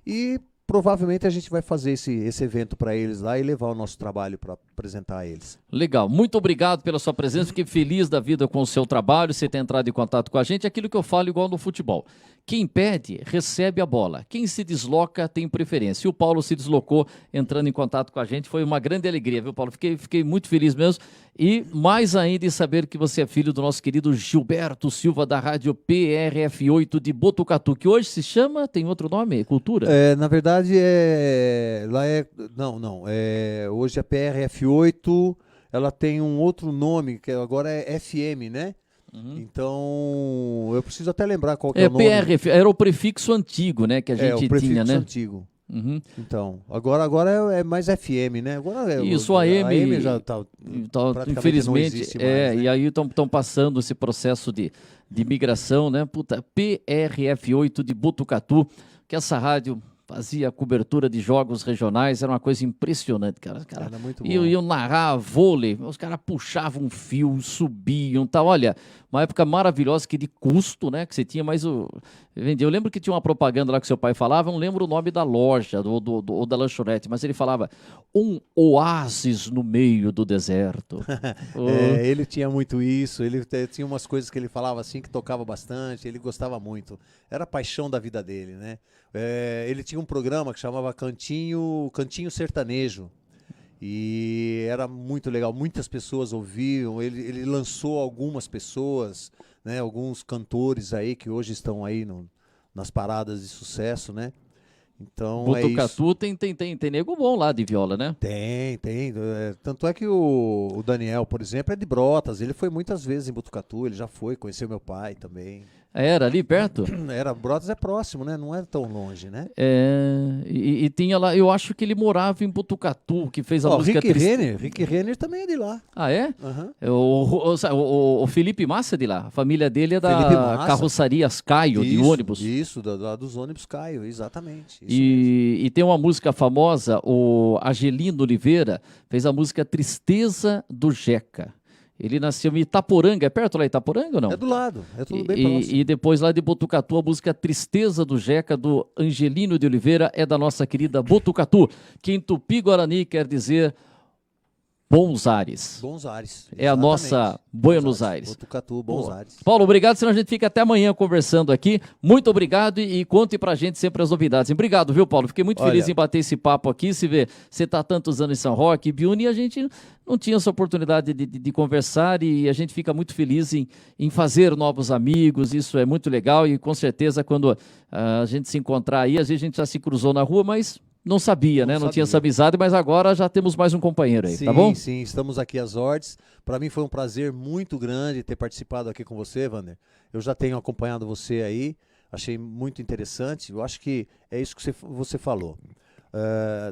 D: E provavelmente a gente vai fazer esse evento para eles lá e levar o nosso trabalho para apresentar a eles.
C: Legal, muito obrigado pela sua presença, fiquei feliz da vida com o seu trabalho, você ter entrado em contato com a gente, aquilo que eu falo igual no futebol. Quem pede, recebe a bola. Quem se desloca, tem preferência. E o Paulo se deslocou entrando em contato com a gente. Foi uma grande alegria, viu, Paulo? Fiquei muito feliz mesmo. E mais ainda em saber que você é filho do nosso querido Gilberto Silva, da rádio PRF8 de Botucatu, que hoje se chama, tem outro nome? Cultura?
D: Na verdade, hoje a PRF8, ela tem um outro nome, que agora é FM, né? Uhum. Então, eu preciso até lembrar qual que é o nome.
C: PRF, era o prefixo antigo, né, que a gente
D: o prefixo
C: tinha, né?
D: Antigo.
C: Uhum.
D: Então, agora é mais FM, né? Agora
C: isso, a AM
D: já tá
C: infelizmente,
D: mais, né?
C: E aí estão passando esse processo de migração, né? PRF8 de Botucatu, que essa rádio fazia cobertura de jogos regionais, era uma coisa impressionante, cara.
D: Era muito bom.
C: Iam narrar vôlei, os caras puxavam um fio, subiam, tal. Olha, uma época maravilhosa que de custo, né, que você tinha, mas eu lembro que tinha uma propaganda lá que seu pai falava, eu não lembro o nome da loja ou da lanchonete, mas ele falava um oásis no meio do deserto.
D: Ele tinha muito isso, ele tinha umas coisas que ele falava assim que tocava bastante, ele gostava muito. Era a paixão da vida dele, né? Ele tinha um programa que chamava Cantinho Sertanejo. E era muito legal, muitas pessoas ouviam, ele lançou algumas pessoas, né, alguns cantores aí que hoje estão aí nas paradas de sucesso, né? Então
C: Botucatu tem nego bom lá de viola, né?
D: Tem. Tanto é que o Daniel, por exemplo, é de Brotas, ele foi muitas vezes em Botucatu, ele já foi, conheceu meu pai também.
C: Era ali perto?
D: Brotas é próximo, né? Não é tão longe, né?
C: E tinha lá, eu acho que ele morava em Botucatu, que fez a música...
D: Rick Renner também é de lá.
C: Ah, é?
D: Uhum.
C: O Felipe Massa é de lá, a família dele é da Carroçarias Caio, de ônibus.
D: Isso, lá dos ônibus Caio, exatamente.
C: E tem uma música famosa, o Agelino Oliveira fez a música Tristeza do Jeca. Ele nasceu em Itaporanga, é perto lá Itaporanga ou não?
D: É do lado, é tudo bem próximo.
C: E depois lá de Botucatu, a música Tristeza do Jeca, do Angelino de Oliveira, é da nossa querida Botucatu, que em Tupi-Guarani quer dizer Bons Ares.
D: Bons Ares.
C: É a nossa Buenos Aires.
D: Botucatu, Bons Ares.
C: Paulo, obrigado, senão a gente fica até amanhã conversando aqui. Muito obrigado e conte pra gente sempre as novidades. Obrigado, viu, Paulo? Fiquei muito feliz em bater esse papo aqui. Se vê, você tá há tantos anos em São Roque, Biúna, e a gente não tinha essa oportunidade de conversar e a gente fica muito feliz em fazer novos amigos. Isso é muito legal e com certeza quando a gente se encontrar aí, às vezes a gente já se cruzou na rua, mas... Não sabia, né? Não tinha essa amizade, mas agora já temos mais um companheiro aí, tá bom?
D: Sim, estamos aqui às ordens. Para mim foi um prazer muito grande ter participado aqui com você, Wander. Eu já tenho acompanhado você aí, achei muito interessante. Eu acho que é isso que você falou.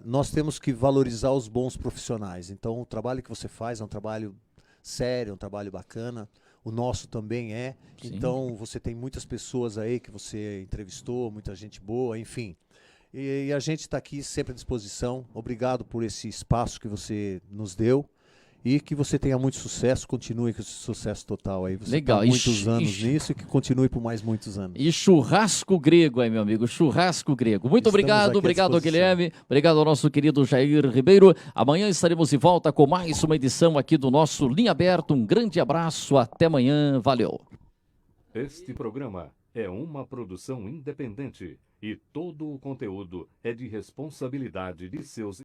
D: Nós temos que valorizar os bons profissionais. Então, o trabalho que você faz é um trabalho sério, um trabalho bacana. O nosso também é. Sim. Então, você tem muitas pessoas aí que você entrevistou, muita gente boa, enfim. E a gente está aqui sempre à disposição. Obrigado por esse espaço que você nos deu. E que você tenha muito sucesso, continue com esse sucesso total aí. Você
C: legal.
D: Tá muitos anos nisso e que continue por mais muitos anos.
C: E churrasco grego aí, meu amigo, churrasco grego. Muito obrigado, Guilherme. Obrigado ao nosso querido Jair Ribeiro. Amanhã estaremos de volta com mais uma edição aqui do nosso Linha Aberta. Um grande abraço, até amanhã, valeu.
A: Este programa é uma produção independente e todo o conteúdo é de responsabilidade de seus